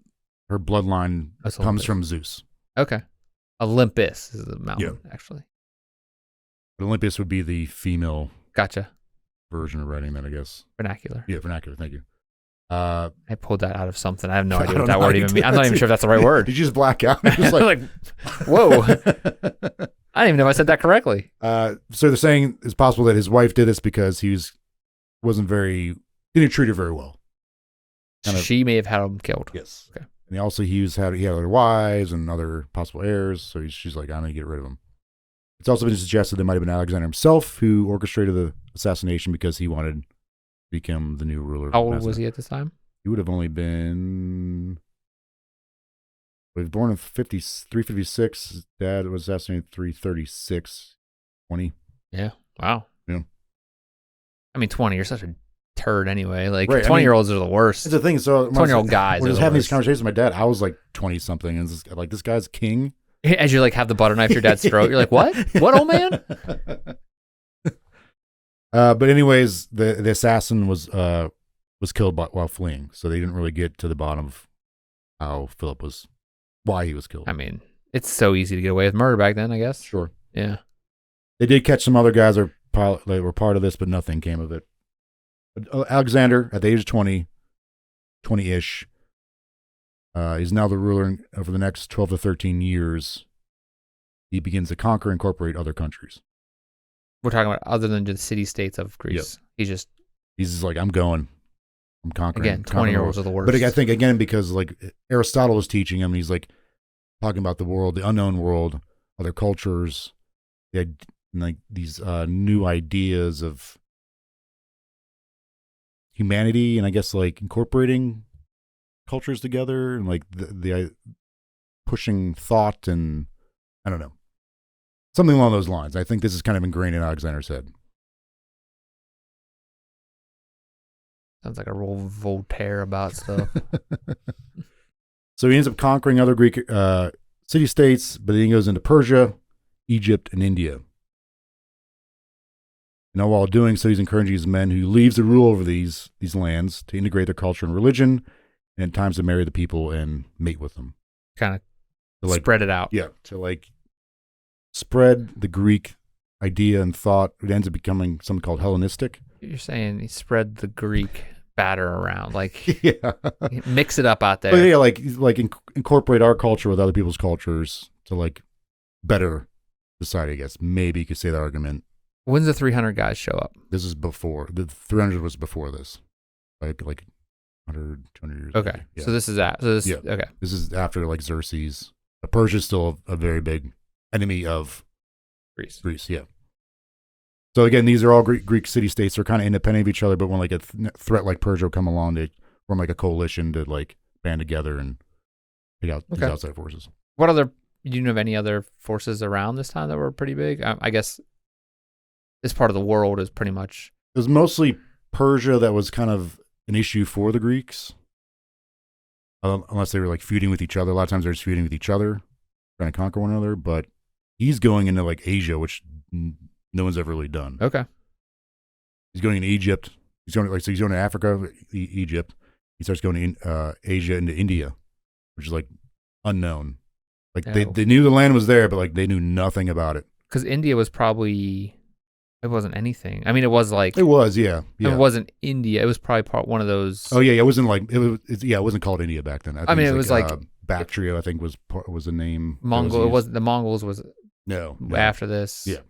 her bloodline comes from Zeus. Okay. Olympus is the mountain, actually. But Olympus would be the female version of writing that, I guess. Vernacular. Yeah, vernacular. Thank you. I pulled that out of something. I have no idea what that word even means. I'm not even sure if that's the right word. Did you just black out? Just like, whoa. I didn't even know if I said that correctly. So they're saying it's possible that his wife did this because he didn't treat her very well. She may have had him killed. Yes. Okay. And he had other wives and other possible heirs. So she's like, I'm going to get rid of him. It's also been suggested it might have been Alexander himself who orchestrated the assassination because he wanted to become the new ruler. How old was he at this time? He would have only been. He was born in 356. His dad was assassinated in 336. 20. Yeah. Wow. Yeah. I mean, 20. You're such a turd anyway. Like, right, 20-year-olds are the worst. That's the thing. So 20-year-old guys. When I was having these conversations with my dad, I was like 20 something, and this guy's king. As you like have the butter knife your dad's throat, you're like, what? What, old man? But anyways, the assassin was killed while fleeing, so they didn't really get to the bottom of how why he was killed. I mean, it's so easy to get away with murder back then, I guess. Sure. Yeah. They did catch some other guys that were part of this, but nothing came of it. But Alexander, at the age of 20-ish, is now the ruler over the next 12 to 13 years. He begins to conquer and incorporate other countries. We're talking about other than just city-states of Greece. Yep. He's just like, I'm conquering. Again, 20-year-olds are the worst. But I think, again, because like Aristotle was teaching him, he's like talking about the world, the unknown world, other cultures, like these new ideas of humanity, and I guess like incorporating cultures together, and like the pushing thought, and I don't know, something along those lines. I think this is kind of ingrained in Alexander's head. Sounds like a real Voltaire about stuff. So he ends up conquering other Greek city-states, but then he goes into Persia, Egypt, and India. Now, while doing so, he's encouraging his men who leaves the rule over these lands to integrate their culture and religion, and at times to marry the people and mate with them. Kind of spread it out. Yeah, to like spread the Greek idea and thought. It ends up becoming something called Hellenistic. You're saying he spread the Greek batter around, like yeah, mix it up out there. But yeah, like incorporate our culture with other people's cultures to like better society. I guess maybe you could say that argument. When's the 300 guys show up? This is before. The 300 was before this. Like 100, 200 years. Okay. Yeah. So this is that. So this, yeah. Okay. This is after like Xerxes. Persia's still a very big enemy of Greece, yeah. So again, these are all Greek city-states. They're kind of independent of each other, but when like a threat like Persia will come along, they form like a coalition to like band together and take out these outside forces. What other, do you know of any other forces around this time that were pretty big? I guess this part of the world is pretty much... It was mostly Persia that was kind of an issue for the Greeks. Unless they were like feuding with each other. A lot of times they're just feuding with each other, trying to conquer one another. But he's going into like Asia, which no one's ever really done. Okay. He's going into Egypt. He's going to Africa, Egypt. He starts going to Asia, into India, which is like unknown. Like they knew the land was there, but like they knew nothing about it. Because India was probably... It wasn't anything. I mean, it was like... It was, yeah. It wasn't India. It was probably one of those... Oh, yeah. It wasn't like... It wasn't called India back then. I mean, it was like... Bactria, I think, was the name. Mongol. It wasn't... The Mongols was... No. After this. Yeah.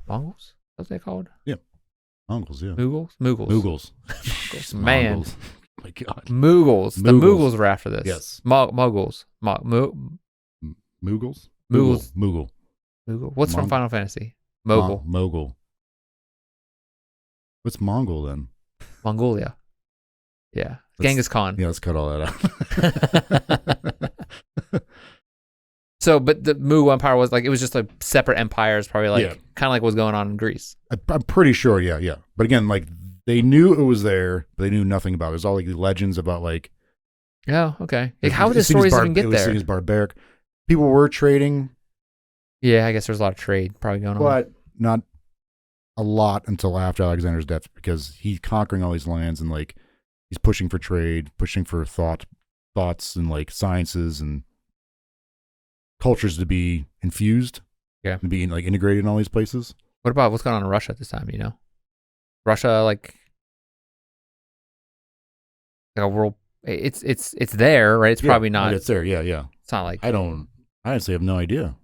Mongols? What they called? Yeah. Mongols, yeah. Mughals? Mughals. Man. Mongols. Oh, my God. Mughals. The Mughals were after this. Yes. Mughals. Mughals? Mughal. What's from Final Fantasy? Mogul. What's Mongol then? Mongolia. Yeah. Genghis Khan. Yeah, let's cut all that out. So, but the Mughal Empire was like, it was just a separate empires, probably like, kind of like what was going on in Greece. I'm pretty sure, yeah. But again, like, they knew it was there, but they knew nothing about it. There's all like legends about like... Oh, okay. Like, how would the stories even get there? It was seen as barbaric. People were trading... Yeah, I guess there's a lot of trade probably going on. But not a lot until after Alexander's death, because he's conquering all these lands and like he's pushing for trade, pushing for thoughts and like sciences and cultures to be infused, and being like integrated in all these places. What about what's going on in Russia at this time? You know, Russia like a world. It's there, right? It's probably not. It's there, yeah. It's not like I honestly have no idea.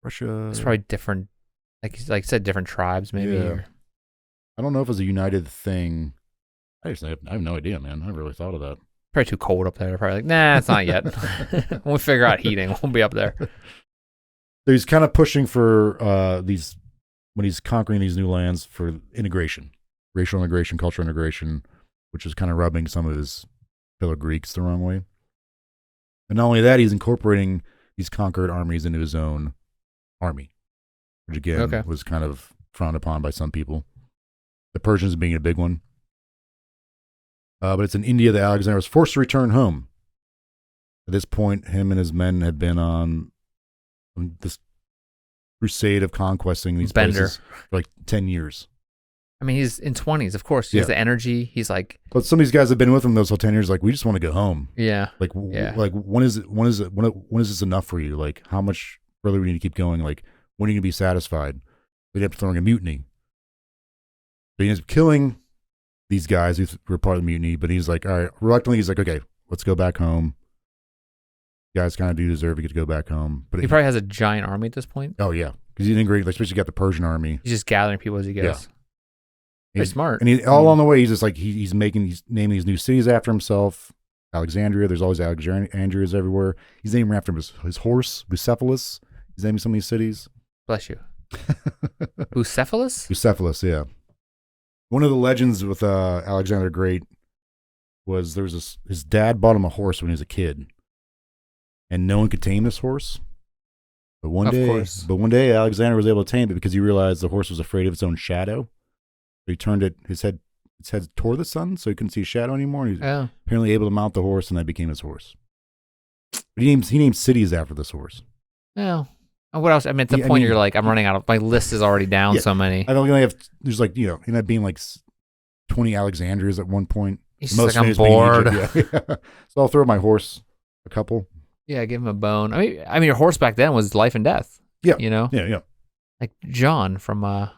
Russia. It's probably different, like you said, different tribes maybe. Yeah. Or... I don't know if it's a united thing. I have no idea, man. I never really thought of that. Probably too cold up there. They're probably like, nah, it's not yet. When we figure out heating, we'll be up there. So he's kind of pushing for when he's conquering these new lands, for integration, racial integration, cultural integration, which is kind of rubbing some of his fellow Greeks the wrong way. And not only that, he's incorporating these conquered armies into his own army, which again was kind of frowned upon by some people. The Persians being a big one. But it's in India that Alexander was forced to return home. At this point, him and his men had been on this crusade of conquesting these places for like 10 years. I mean, he's in 20s, of course. He has the energy. He's like... But some of these guys have been with him those whole 10 years, like, we just want to go home. Yeah. Like, like when is this enough for you? Like, how much further we need to keep going? Like, when are you going to be satisfied? We'd have to throw a mutiny. But he ends up killing these guys who were part of the mutiny, but he's like, all right, reluctantly, he's like, okay, let's go back home. You guys kind of do deserve to get to go back home. But he probably has a giant army at this point. Oh, yeah. Because he didn't agree, like, especially got the Persian army. He's just gathering people as he goes. Yeah. Very smart. And all along the way, he's just like, he's naming these new cities after himself. Alexandria, there's always Alexandrias everywhere. He's naming after his horse, Bucephalus. He's naming some of these cities. Bless you. Bucephalus? Bucephalus, yeah. One of the legends with Alexander the Great was his dad bought him a horse when he was a kid, and no one could tame this horse. But one day, Alexander was able to tame it because he realized the horse was afraid of its own shadow. So he turned its head toward the sun, so he couldn't see a shadow anymore. And he was apparently able to mount the horse, and that became his horse. But he named cities after this horse. Yeah. What else? I mean, at the point you're like, I'm running out of, my list is already down so many. I don't only have, there's like, ended up being like 20 Alexandrias at one point. He's just like, I'm bored. So I'll throw my horse a couple. Yeah, give him a bone. I mean, your horse back then was life and death. Yeah. Yeah. Like John from What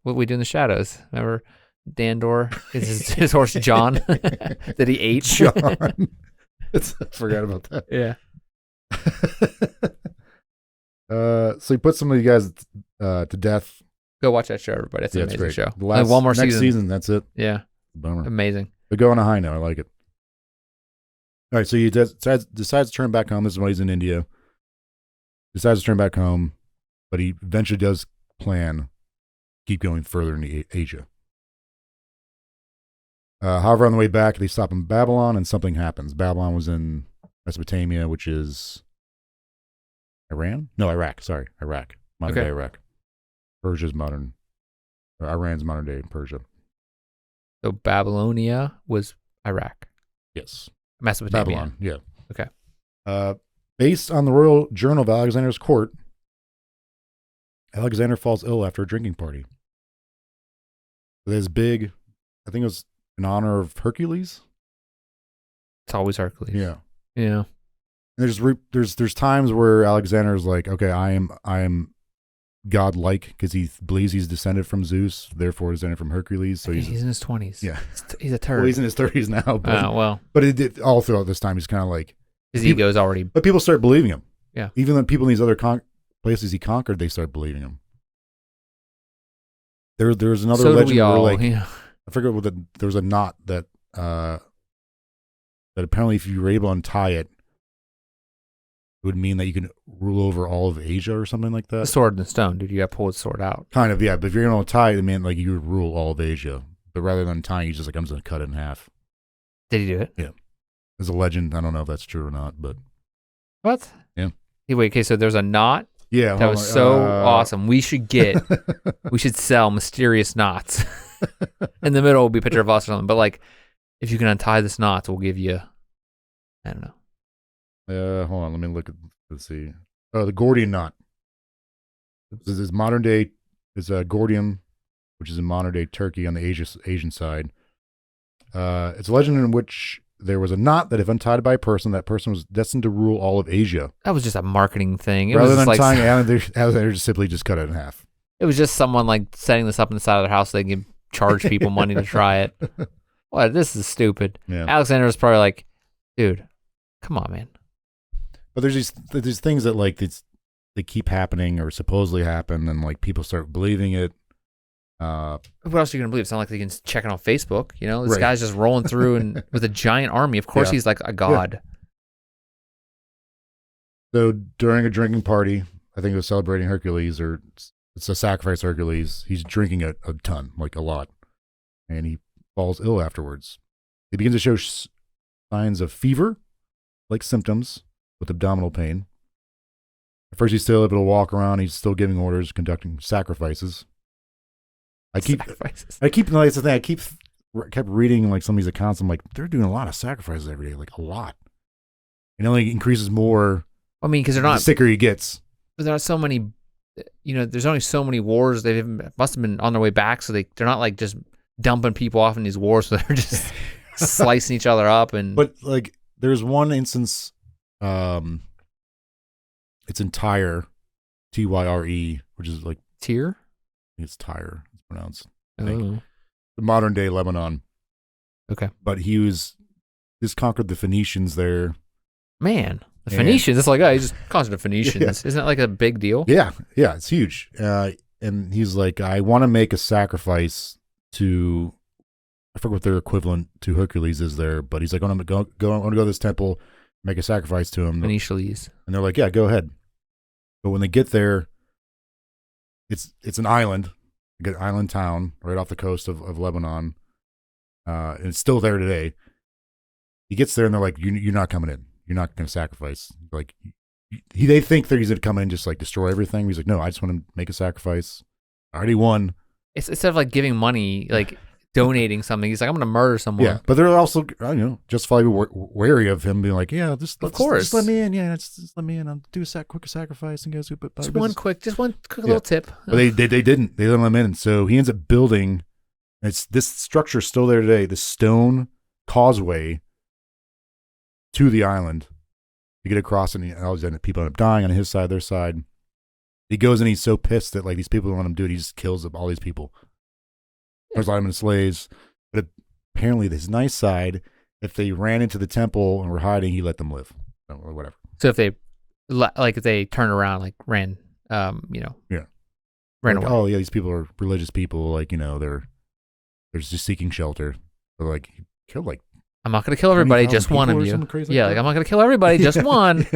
We Do in the Shadows. Remember Dandor? His horse John that he ate. John. I forgot about that. Yeah. So he put some of you guys to death. Go watch that show, everybody. It's an amazing great show. Like one more season. That's it. Yeah. Bummer. Amazing. But go on a high note. I like it. All right, so he decides to turn back home. This is when he's in India. Decides to turn back home, but he eventually does plan to keep going further into Asia. However, on the way back, they stop in Babylon, and something happens. Babylon was in Mesopotamia, which is Iran? No, Iraq. Sorry, Iraq. Modern day Iraq. Persia's modern. Iran's modern day Persia. So Babylonia was Iraq. Yes. Mesopotamia. Babylon, yeah. Okay. Based on the Royal Journal of Alexander's court, Alexander falls ill after a drinking party. This big, I think it was in honor of Hercules. It's always Hercules. Yeah. Yeah. And there's times where Alexander's like, okay, I am godlike because he believes he's descended from Zeus, therefore descended from Hercules. So he's in his 20s. Yeah. He's a turd. Well, he's in his 30s now. But, but it did all throughout this time. He's kind of like his ego's already. But people start believing him. Yeah. Even the people in these other places he conquered, they start believing him. There's another legend where I forget what there was a knot that apparently if you were able to untie it, it would mean that you can rule over all of Asia or something like that. The sword and the stone, dude. You got to pull the sword out. Kind of, yeah. But if you're going to tie it, it meant like you would rule all of Asia. But rather than tying, he's just like, I'm just going to cut it in half. Did he do it? Yeah. There's a legend. I don't know if that's true or not, but. What? Yeah. Hey, wait, okay, so there's a knot. Yeah. That was so awesome. We should sell mysterious knots. In the middle will be a picture of us or something. But like, if you can untie this knot, we'll give you, I don't know. Hold on, let me look at. Let's see. Oh, the Gordian knot. This is modern day. It's Gordium, which is in modern day Turkey on the Asian side. It's a legend in which there was a knot that, if untied by a person, that person was destined to rule all of Asia. That was just a marketing thing. Rather than tying Alexander just simply just cut it in half. It was just someone like setting this up on the side of their house so they can charge people money to try it. What? This is stupid. Yeah. Alexander was probably like, dude, come on, man. But there's these things that like they keep happening or supposedly happen, and like people start believing it. What else are you gonna believe? It's not like they can check it on Facebook. This guy's just rolling through and with a giant army. Of course, he's like a god. Yeah. So during a drinking party, I think it was celebrating Hercules, or it's a sacrifice Hercules. He's drinking a ton, like a lot, and he falls ill afterwards. He begins to show signs of fever, like symptoms, with abdominal pain. At first, he's still able to walk around. He's still giving orders, conducting sacrifices. I keep. That's the thing. I keep kept reading like some of these accounts. I'm like, they're doing a lot of sacrifices every day, like a lot. And it only increases more. I mean, because The sicker he gets. There are so many, there's only so many wars. They must have been on their way back, so they're not like just dumping people off in these wars, so they're just slicing each other up. But like, there's one instance, it's in Tyre, Tyre, which is like Tyre. It's Tyre. It's pronounced. Oh. The modern day Lebanon. Okay. But he's conquered the Phoenicians there. Man, the Phoenicians. It's like, he just conquered the Phoenicians. Yeah. Isn't that like a big deal? Yeah, it's huge. And he's like, I want to make a sacrifice to, I forget what their equivalent to Hercules is there, but he's like, I want to go to this temple, make a sacrifice to him. Phoenicians. And they're like, yeah, go ahead. But when they get there, it's an island, like an island town right off the coast of Lebanon, and it's still there today. He gets there and they're like, you're not coming in. You're not going to sacrifice. Like, they think that he's going to come in and just like destroy everything. He's like, no, I just want to make a sacrifice. I already won. It's instead of like giving money, like donating something. He's like, I'm going to murder someone. Yeah, but they're also, justifiably wary of him being like, yeah, just let me in. Yeah, just let me in. I'll do a quick sacrifice and goes. Just one quick little tip. But they didn't. They let him in, and so he ends up building. This structure is still there today. This stone causeway to the island to get across, and people end up dying on his side, their side. He goes and he's so pissed that like these people don't want him to do it. He just kills all these people. There's a lot of them slaves, but apparently his nice side, if they ran into the temple and were hiding, he let them live or whatever. So if they turned around, like ran away. Oh yeah, these people are religious people. Like they're just seeking shelter. They're like, he killed like. I'm not going to kill everybody, just one of you. Yeah, like I'm not going to kill everybody, just one.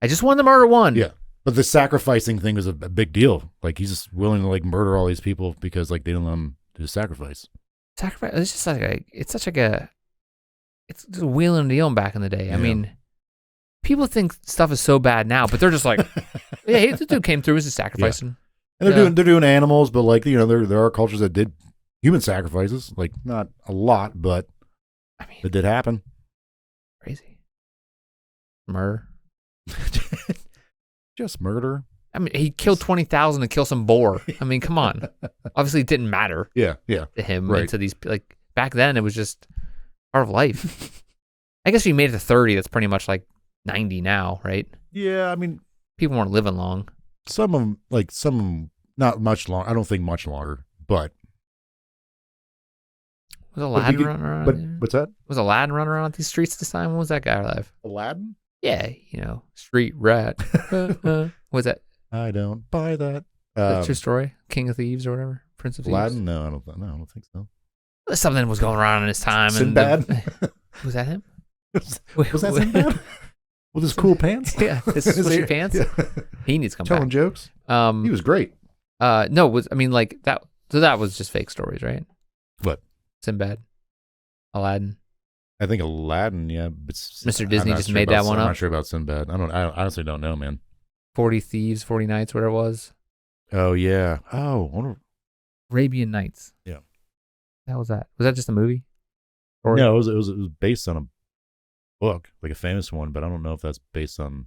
I just want to murder one. Yeah, but the sacrificing thing was a big deal. Like he's just willing to like murder all these people because like they didn't let him do sacrifice. Sacrifice. It's just like it's just a wheeling and dealing back in the day. Yeah. I mean, people think stuff is so bad now, but they're just like, yeah, the dude came through as a sacrificing. Yeah. And they're doing animals, but like there are cultures that did human sacrifices. Like not a lot, but. I mean, it did happen. Crazy. Murder. Just murder. I mean, he killed 20,000 to kill some boar. I mean, come on. Obviously, it didn't matter. Yeah. To him and to these, like, back then, it was just part of life. I guess if you made it to 30, that's pretty much like 90 now, right? Yeah, I mean. People weren't living long. Some of them, not much long. I don't think much longer, but. Was Aladdin running around? But what's that? Was Aladdin running around these streets this time? When was that guy alive? Aladdin? Yeah, street rat. Was that? I don't buy that. That's your story? King of Thieves or whatever? Prince of Thieves? Aladdin? No, I don't think so. Something was going around in his time. Sinbad? Was that him? Was that Sinbad? With his cool pants? Yeah, his swishy pants. Yeah. He needs to come Telling back. Jokes. He was great. No, like that. So that was just fake stories, right? What? Sinbad, Aladdin. I think Aladdin, yeah. But Mr. Disney just made that one up. I'm not sure about Sinbad. I honestly don't know, man. 40 Thieves, 40 Nights, whatever it was. Oh yeah. Oh, Arabian Nights. Yeah. How was that? Was that just a movie? Or no, it was based on a book, like a famous one, but I don't know if that's based on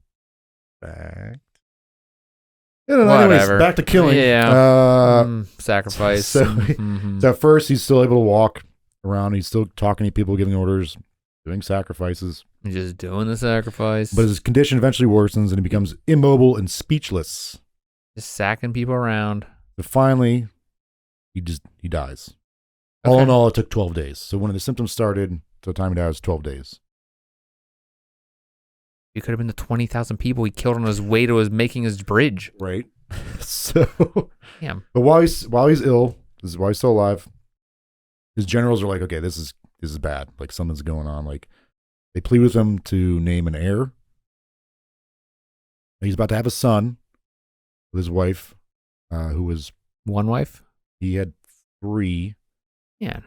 fact. Anyways, back to killing. Yeah. Sacrifice. So at first, he's still able to walk around. He's still talking to people, giving orders, doing sacrifices. Just doing the sacrifice. But his condition eventually worsens, and he becomes immobile and speechless. Just sacking people around. But finally, he dies. Okay. All in all, it took 12 days. So when the symptoms started, to the time he died was 12 days. It could have been the 20,000 people he killed on his way to making his bridge. Right. So, damn. But while he's ill, this is why he's still alive. His generals are like, okay, this is bad. Like something's going on. Like they plead with him to name an heir. He's about to have a son with his wife, who was one wife. He had 3. Yeah.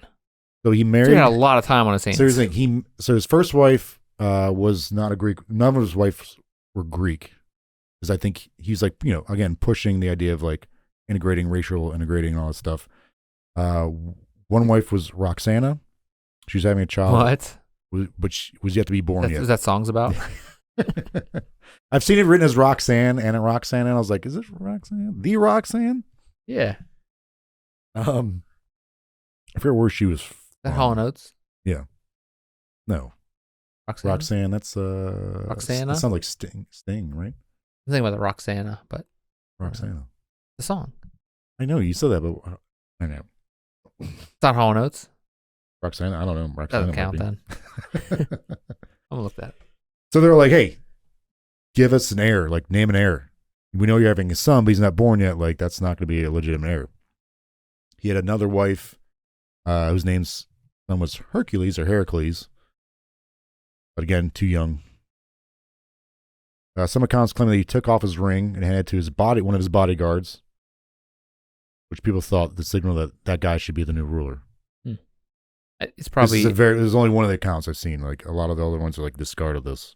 So he married. He had a lot of time on his hands. So here's the thing. So his first wife was not a Greek. None of his wives were Greek, because I think he's like, again, pushing the idea of like integrating and all that stuff. One One wife was Roxana. She was having a child. What? But she was yet to be born yet. Is that song's about? I've seen it written as Roxanne and Roxanne, and I was like, is this Roxanne? The Roxanne? Yeah. I forget where she was from. That Hall & Oates? Yeah. No. Roxanne, that's Roxana? That sounds like Sting, right? I'm thinking about the Roxana, but Roxana. The song. I know you said that, but I know. It's not Hall & Oates. Roxana, I don't know. Roxana Doesn't count then. I'm gonna look that. So they're like, hey, give us an heir, like name an heir. We know you're having a son, but he's not born yet. Like, that's not going to be a legitimate heir. He had another wife whose name's son was Hercules or Heracles. But again, too young. Some accounts claim that he took off his ring and handed it to his one of his bodyguards, which people thought the signal that that guy should be the new ruler. It's probably there's only one of the accounts I've seen. Like, a lot of the other ones are like discarded this.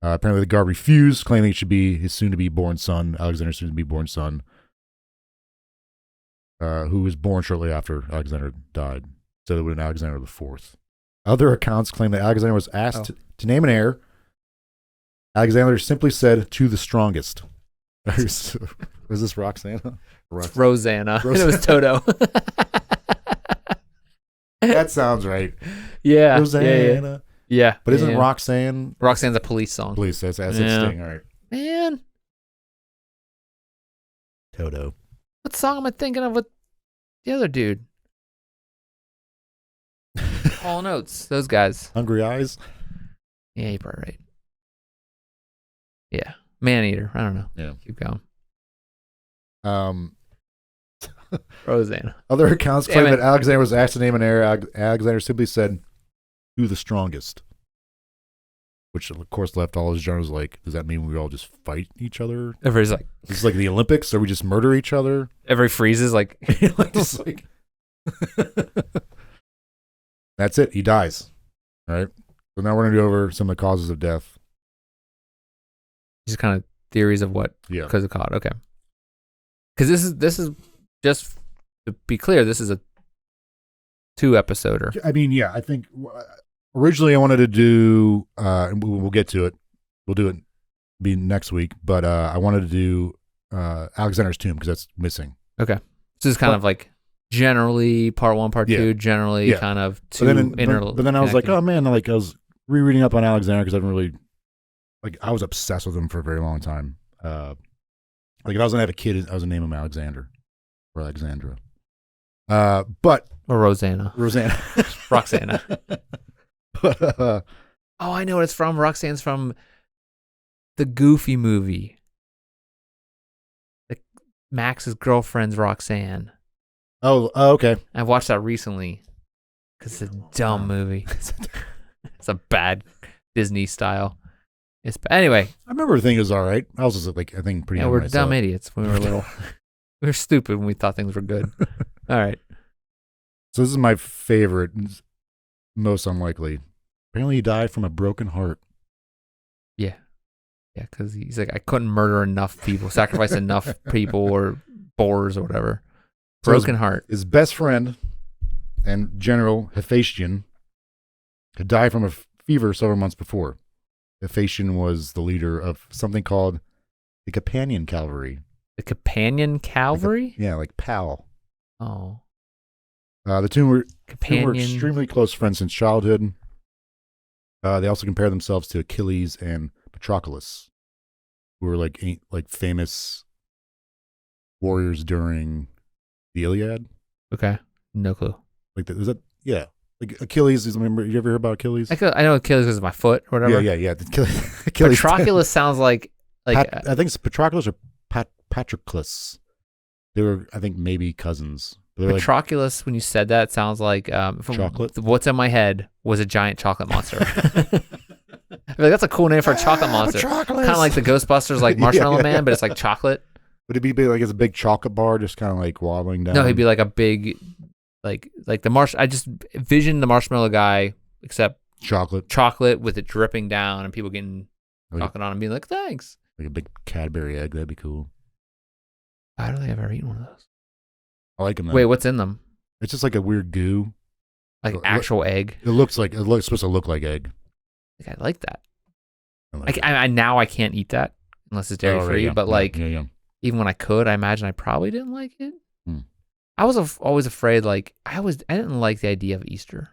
Apparently, the guard refused, claiming it should be his soon-to-be-born son, Alexander's soon-to-be-born son, who was born shortly after Alexander died. So it would have been Alexander IV. Other accounts claim that Alexander was asked to name an heir. Alexander simply said, "To the strongest." Was this Roxana? Rosanna. It was Toto. That sounds right. Yeah. Rosanna. Yeah. But isn't Roxanne? Roxanne's a police song. Police. That's its thing. All right. Man. Toto. What song am I thinking of with the other dude? Hall & Oates. Those guys. Hungry Eyes? Yeah, you're probably right. Yeah. Maneater. I don't know. Yeah. Keep going. Rosanna. Other accounts claim that Alexander was asked to name an heir. Alexander simply said, "To the strongest," which of course left all his generals like, does that mean we all just fight each other? Everybody's like, this is like the Olympics, or we just murder each other? Everybody freezes like, just like that's it. He dies. All right. So now we're gonna go over some of the causes of death. Just kind of theories of what because of caught. Okay. Because this is just to be clear, this is a 2-episoder. I mean, yeah, I think originally I wanted to do, and we'll get to it. We'll do it be next week, but I wanted to do Alexander's tomb because that's missing. Okay. So this is kind of like generally part 1, part 2, generally kind of two but then I was like, oh man, like I was rereading up on Alexander because I didn't really, like, I was obsessed with him for a very long time. Like if I was gonna have a kid, I was gonna name him Alexander or Alexandra. Or Rosanna. Roxana. But, oh, I know what it's from. Roxanne's from the Goofy movie. Max's girlfriend's Roxanne. Oh, okay. I watched that recently because it's a dumb movie. It's a bad Disney style. Anyway. I remember thinking it was all right. I was just like, I think pretty. Yeah, we're dumb idiots when we were little. We were stupid when we thought things were good. All right. So this is my favorite, most unlikely. Apparently he died from a broken heart. Yeah. Yeah, because he's like, I couldn't murder enough people, sacrifice enough people or boars or whatever. Broken heart. His best friend and General Hephaestion had died from a fever several months before. Hephaestion was the leader of something called the Companion Cavalry. The Companion Cavalry? Like PAL. Oh. The two were extremely close friends since childhood. They also compare themselves to Achilles and Patroclus, who were like famous warriors during the Iliad. Okay, no clue. Like is that? Yeah, like Achilles is. Remember, you ever hear about Achilles? I know Achilles is my foot or whatever. Yeah. Achilles. Patroclus sounds like I think it's Patroclus or Patroclus. They were, I think, maybe cousins. Patroclus, when you said that, sounds like chocolate. What's in my head was a giant chocolate monster. I feel like that's a cool name for a chocolate monster. Kind of like the Ghostbusters, like Marshmallow Man, but it's like chocolate. Would it be big, like it's a big chocolate bar, just kind of like wobbling down? No, he'd be like a big, like the I just envisioned the marshmallow guy, except chocolate with it dripping down and people getting chocolate on and being like, thanks. Like a big Cadbury egg, that'd be cool. I don't think I've ever eaten one of those. I like them though. Wait, what's in them? It's just like a weird goo. Like actual egg. It looks supposed to look like egg. I like that. I Now I can't eat that unless it's dairy free. But even when I could, I imagine I probably didn't like it. I was always afraid. I didn't like the idea of Easter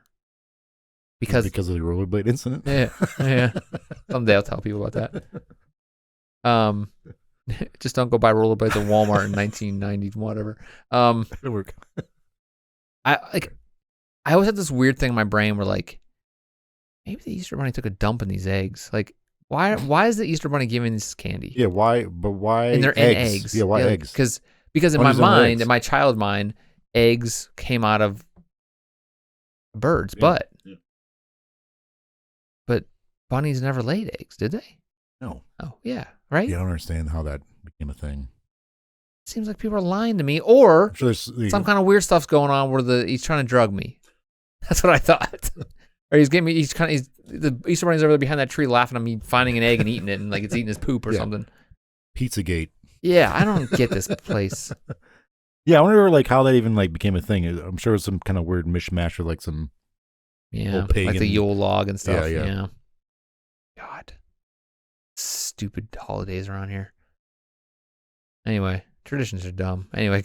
because of the rollerblade incident. Yeah. Someday I'll tell people about that. Just don't go buy rollerblades at Walmart in 1990, whatever. It'll work. I always had this weird thing in my brain where maybe the Easter Bunny took a dump in these eggs. Why is the Easter Bunny giving this candy? Yeah, why? But why? And they're in eggs. Yeah, why eggs? Because in my mind, in my child mind, eggs came out of a bird's butt. Yeah. But bunnies never laid eggs, did they? No. Oh, yeah, right? Yeah, I don't understand how that became a thing. Seems like people are lying to me, or some kind of weird stuff's going on where he's trying to drug me. That's what I thought. Or the Easter Bunny's over there behind that tree laughing at me finding an egg and eating it, and it's eating his poop or something. Pizzagate. Yeah, I don't get this place. Yeah, I wonder how that even became a thing. I'm sure it was some kind of weird mishmash with some old pagan, the Yule log and stuff. Yeah. God, stupid holidays around here. Anyway, traditions are dumb. Anyway,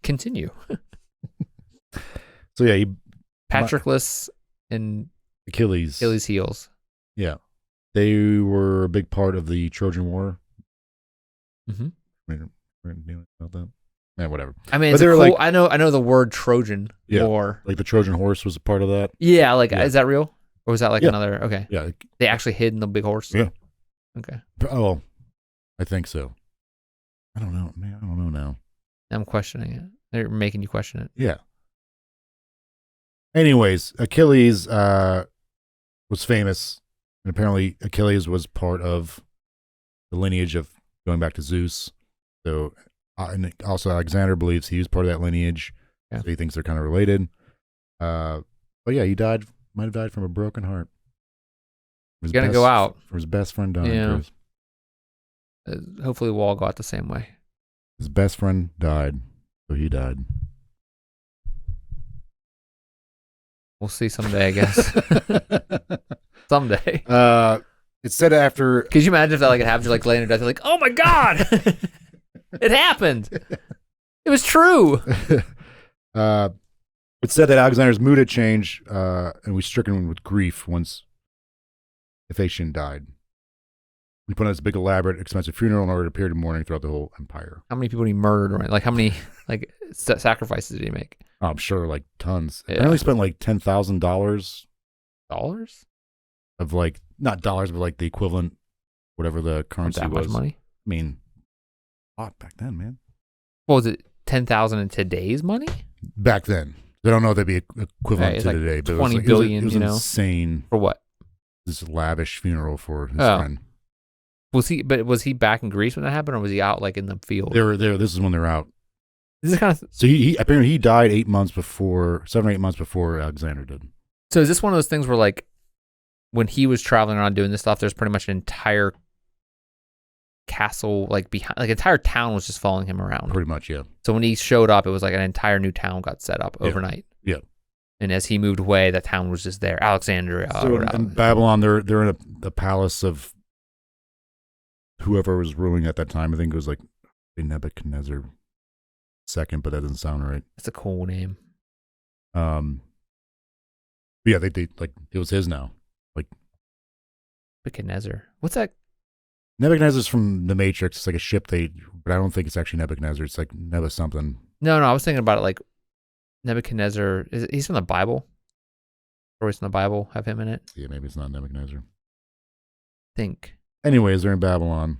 continue. So yeah, Patroclus and Achilles heels. Yeah, they were a big part of the Trojan War. Mm-hmm. We're dealing about that. Yeah, whatever. I mean, I know the word Trojan War. Like the Trojan horse was a part of that. Yeah, is that real? Or was that another? Okay. Yeah. They actually hid in the big horse? Yeah. Okay. Oh, I think so. I don't know, man. I don't know now. I'm questioning it. They're making you question it. Yeah. Anyways, Achilles was famous, and apparently Achilles was part of the lineage of going back to Zeus. So, and also Alexander believes he was part of that lineage. Yeah. So he thinks they're kind of related. But yeah, he might have died from a broken heart. He's gonna go out from his best friend dying. Yeah. Hopefully, we'll all go out the same way. His best friend died, so he died. We'll see someday, I guess. Someday. It said after. Could you imagine if that it happened? You're laying in death, you're oh my god, it happened. It was true. It said that Alexander's mood had changed and was stricken with grief once Ephesian died. He put on this big, elaborate, expensive funeral in order to appear in mourning throughout the whole empire. How many people did he murder? Right? How many sacrifices did he make? Oh, I'm sure tons. Yeah. Apparently spent $10,000. Dollars? Of not dollars, but the equivalent, whatever the currency was. That much money? I mean, a lot back then, man. What was it? 10,000 in today's money? Back then. I don't know if that'd be equivalent to today, but 20 billion, it was insane. For what? This lavish funeral for his friend. Was he back in Greece when that happened, or was he out in the field? They were there. This is when they're out. This is kind of so he apparently he died 7 or 8 months before Alexander did. So is this one of those things where when he was traveling around doing this stuff, there's pretty much an entire castle behind, entire town was just following him around. Pretty much, yeah. So when he showed up, it was an entire new town got set up overnight. Yeah. And as he moved away, that town was just there. Alexandria. So in Babylon, they're in the palace of whoever was ruling at that time. I think it was Nebuchadnezzar II, but that doesn't sound right. That's a cool name. Yeah, they it was his now. Nebuchadnezzar. What's that? Nebuchadnezzar's from The Matrix. It's a ship but I don't think it's actually Nebuchadnezzar. It's Nebu something. No, I was thinking about it Nebuchadnezzar. He's from the Bible? Stories from the Bible have him in it? Yeah, maybe it's not Nebuchadnezzar. Think. Anyways, they're in Babylon,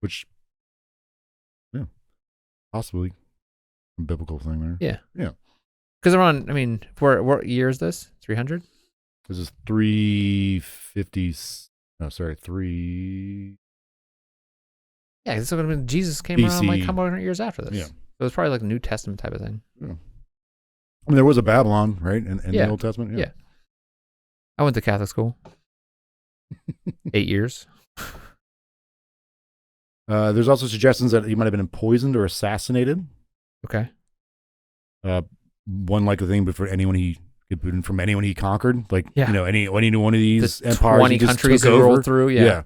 which, yeah, possibly a biblical thing there. Yeah. Yeah. Because what year is this? 300? This is 350. No, sorry, 3. Yeah, this would have been Jesus came BC. around how many 100 years after this? Yeah. So it was probably a New Testament type of thing. Yeah. There was a Babylon, right, in the Old Testament? Yeah. I went to Catholic school. 8 years. There's also suggestions that he might have been poisoned or assassinated. Okay. one likely thing, but from anyone he conquered, like Yeah. any one of these empires, 20 he just countries took he over. rolled through. Yeah.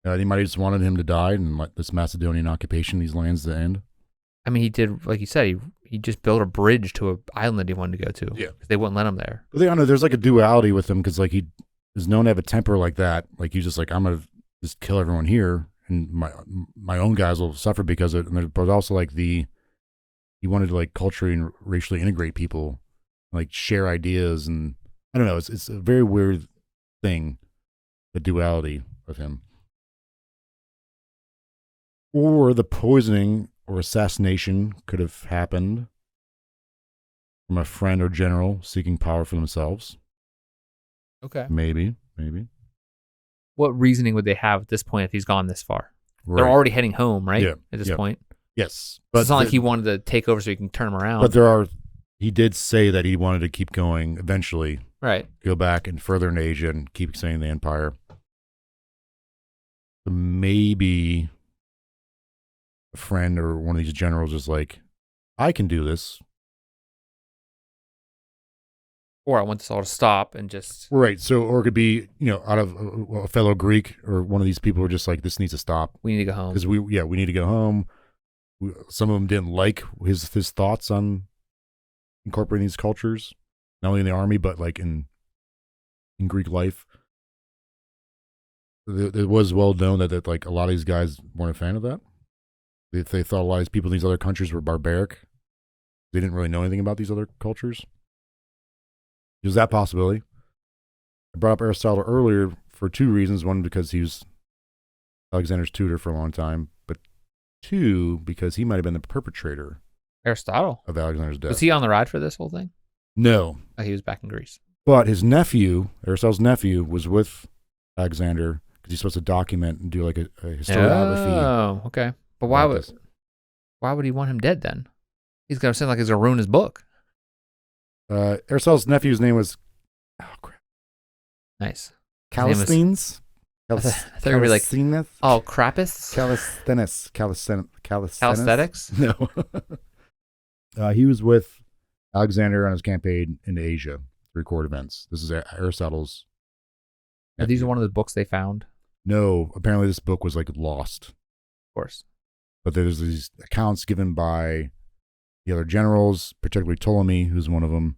They might have just wanted him to die and let this Macedonian occupation, these lands, to end. I mean, he did, like you said, he just built a bridge to an island that he wanted to go to. Yeah. They wouldn't let him there. But I know there's like a duality with him because like he is known to have a temper like that. Like he's just like, I'm gonna just kill everyone here, and my own guys will suffer because of it. And but also like he wanted to like culturally and racially integrate people, like share ideas, and I don't know. It's a very weird thing, the duality of him. Or the poisoning or assassination could have happened from a friend or general seeking power for themselves. Okay. Maybe. What reasoning would they have at this point if he's gone this far? Right. They're already heading home, right? Yeah. At this point. Yes. But it's not like he wanted to take over so he can turn them around. But he did say that he wanted to keep going eventually. Right. Go back and further in Asia and keep expanding the empire. So maybe a friend or one of these generals is like, I can do this. Or I want this all to stop and just... Right. So, or it could be, out of a fellow Greek or one of these people who are just like, this needs to stop. We need to go home. Because we need to go home. Some of them didn't like his thoughts on incorporating these cultures, not only in the army, but like in Greek life. It was well known that like a lot of these guys weren't a fan of that. They thought a lot of these people in these other countries were barbaric. They didn't really know anything about these other cultures. There's that possibility. I brought up Aristotle earlier for two reasons. One, because he was Alexander's tutor for a long time, but two, because he might have been the perpetrator. Aristotle? Of Alexander's death. Was he on the ride for this whole thing? No. Oh, he was back in Greece. But his nephew, Aristotle's nephew, was with Alexander because he's supposed to document and do like a historiography. Oh, okay. But why would he want him dead then? He's going to sound like he's going to ruin his book. Aristotle's nephew's name was, nice. Callisthenes. I thought you were like, Crappus? Calisthenics? No. He was with Alexander on his campaign in Asia to record events. This is Aristotle's. Are these one of the books they found? No, apparently this book was like lost. Of course. But there's these accounts given by the other generals, particularly Ptolemy, who's one of them,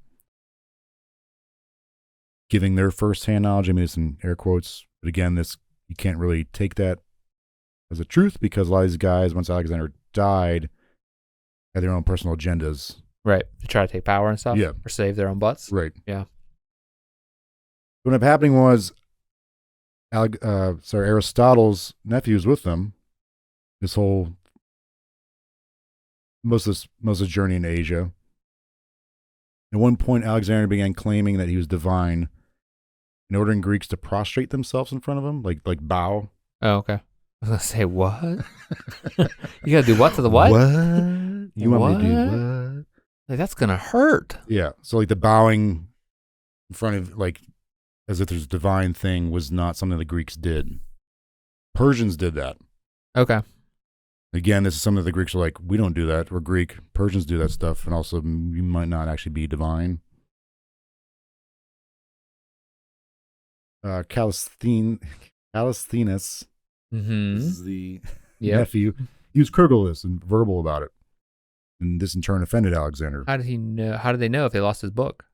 giving their first-hand knowledge. I mean, it's in air quotes. But again, you can't really take that as a truth because a lot of these guys, once Alexander died, had their own personal agendas. Right. To try to take power and stuff? Yeah. Or save their own butts? Right. Yeah. What ended up happening was Aristotle's nephew was with them this whole most of the journey in Asia. At one point, Alexander began claiming that he was divine and ordering Greeks to prostrate themselves in front of him, like bow. Oh, okay. I was going to say, what? You got to do what to the what? What? You want me to do what? Like, that's going to hurt. Yeah. So, like, the bowing in front of, like, as if there's a divine thing was not something the Greeks did. Persians did that. Okay. Again, this is something that the Greeks are like, we don't do that. We're Greek. Persians do that stuff. And also, you might not actually be divine. Callisthenes, this is the nephew. He was critical of this and verbal about it. And this in turn offended Alexander. How did he know? How did they know if they lost his book?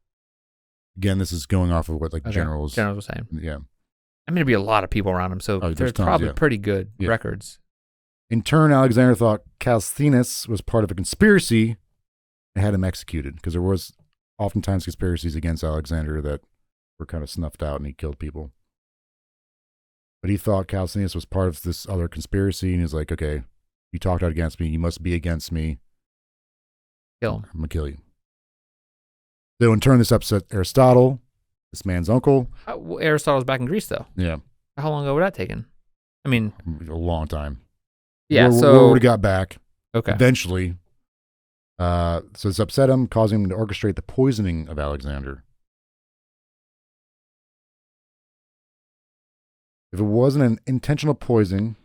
Again, this is going off of what generals were saying. Yeah. I mean, there'd be a lot of people around him, so there's probably pretty good records. In turn, Alexander thought Callisthenes was part of a conspiracy and had him executed because there was oftentimes conspiracies against Alexander that were kind of snuffed out and he killed people. But he thought Callisthenes was part of this other conspiracy and he's like, okay, you talked out against me. You must be against me. Kill him. I'm going to kill you. So in turn, this upset Aristotle, this man's uncle. Aristotle's back in Greece, though. Yeah. How long ago would that taken? I mean, a long time. Yeah, we already got back. Okay. Eventually. So this upset him, causing him to orchestrate the poisoning of Alexander. If it wasn't an intentional poisoning,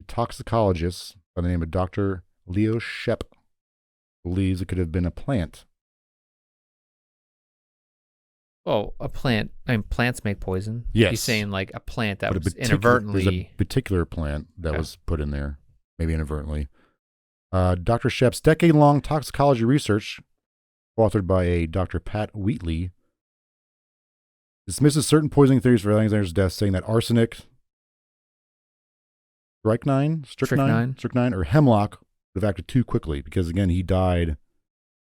a toxicologist by the name of Dr. Leo Shep believes it could have been a plant. Oh, a plant. I mean, plants make poison. Yes. He's saying like a plant that But was inadvertently. There's a particular plant that was put in there, maybe inadvertently. Dr. Shep's decade-long toxicology research, authored by a Dr. Pat Wheatley, dismisses certain poisoning theories for Alexander's death, saying that arsenic, strychnine, or hemlock would have acted too quickly because, again, he died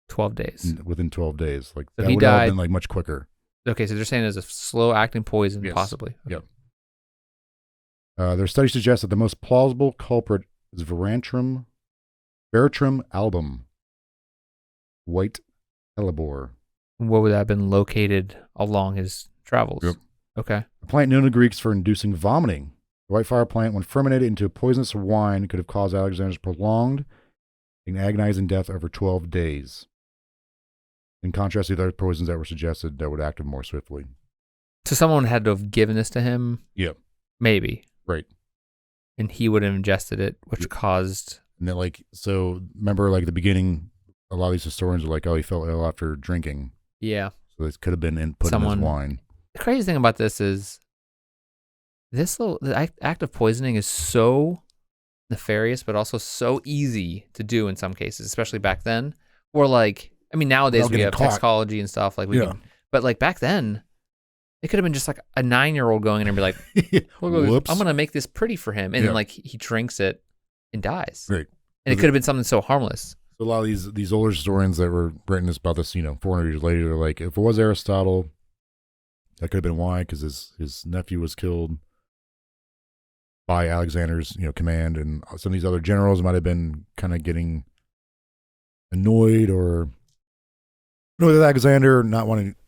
12 days. Within 12 days. Like, so that would have been like much quicker. Okay, so they're saying there's a slow-acting poison, yes. possibly. Okay. Yep. Their study suggests that the most plausible culprit is Veratrum album, white hellebore. What would that have been located along his travels? Yep. Okay. A plant known to Greeks for inducing vomiting. The white fire plant, when fermented into poisonous wine, could have caused Alexander's prolonged and agonizing death over 12 days. In contrast to the other poisons that were suggested that would act more swiftly. So someone had to have given this to him? Yep. Maybe. Right. And he would have ingested it, which caused... And then, like, so remember, like, at the beginning, a lot of these historians are like, oh, he fell ill after drinking. Yeah. So this could have been put in his wine. The crazy thing about this is the act of poisoning is so nefarious, but also so easy to do in some cases, especially back then. Or like, I mean, nowadays we have toxicology and stuff. Like we can, but like back then, it could have been just like a 9-year-old going in and be like, Whoops. I'm going to make this pretty for him. And then like he drinks it and dies. Right. And it could have been something so harmless. So a lot of these older historians that were written about this, 400 years later, they're like, if it was Aristotle, that could have been why, because his nephew was killed by Alexander's, command, and some of these other generals might have been kind of getting annoyed or with Alexander not wanting to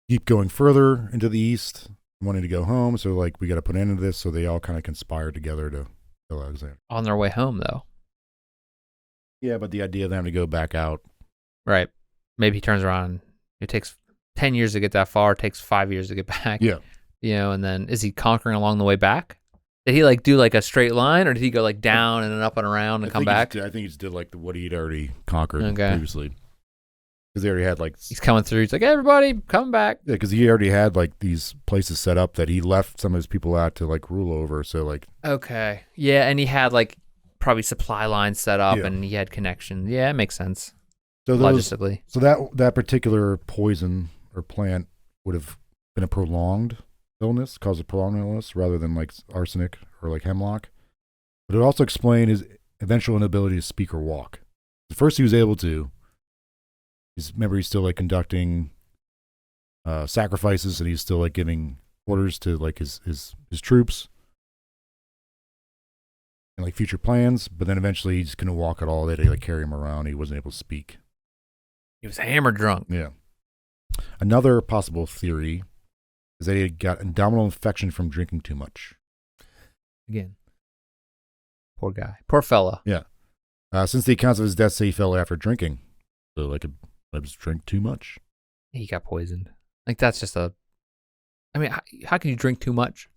keep going further into the east, wanting to go home. So like, we got to put an end to this. So they all kind of conspired together to kill Alexander. On their way home, though. Yeah, but the idea of them to go back out. Right. Maybe he turns around. It takes 10 years to get that far. It takes 5 years to get back. Yeah. And then is he conquering along the way back? Did he like do like a straight line, or did he go like down and then up and around and come back? I think he just did like what he'd already conquered previously. Because they already had like... He's coming through. He's like, hey, everybody, come back. Yeah, because he already had like these places set up that he left some of his people out to like rule over. So like... Okay. Yeah, and he had like probably supply lines set up and he had connections. Yeah, it makes sense. So logistically. So that particular poison or plant would have been a prolonged illness, caused a prolonged illness rather than like arsenic or like hemlock. But it also explained his eventual inability to speak or walk. At first he was able to. Remember, he's still like conducting sacrifices, and he's still like giving orders to like his troops and like future plans. But then eventually he's couldn't walk at all. They had to like carry him around. He wasn't able to speak. He was hammered drunk. Yeah. Another possible theory is that he had got abdominal infection from drinking too much. Again, poor guy, poor fella. Yeah. Since the accounts of his death say he fell after drinking, so like I just drink too much. He got poisoned. Like that's just I mean, how can you drink too much?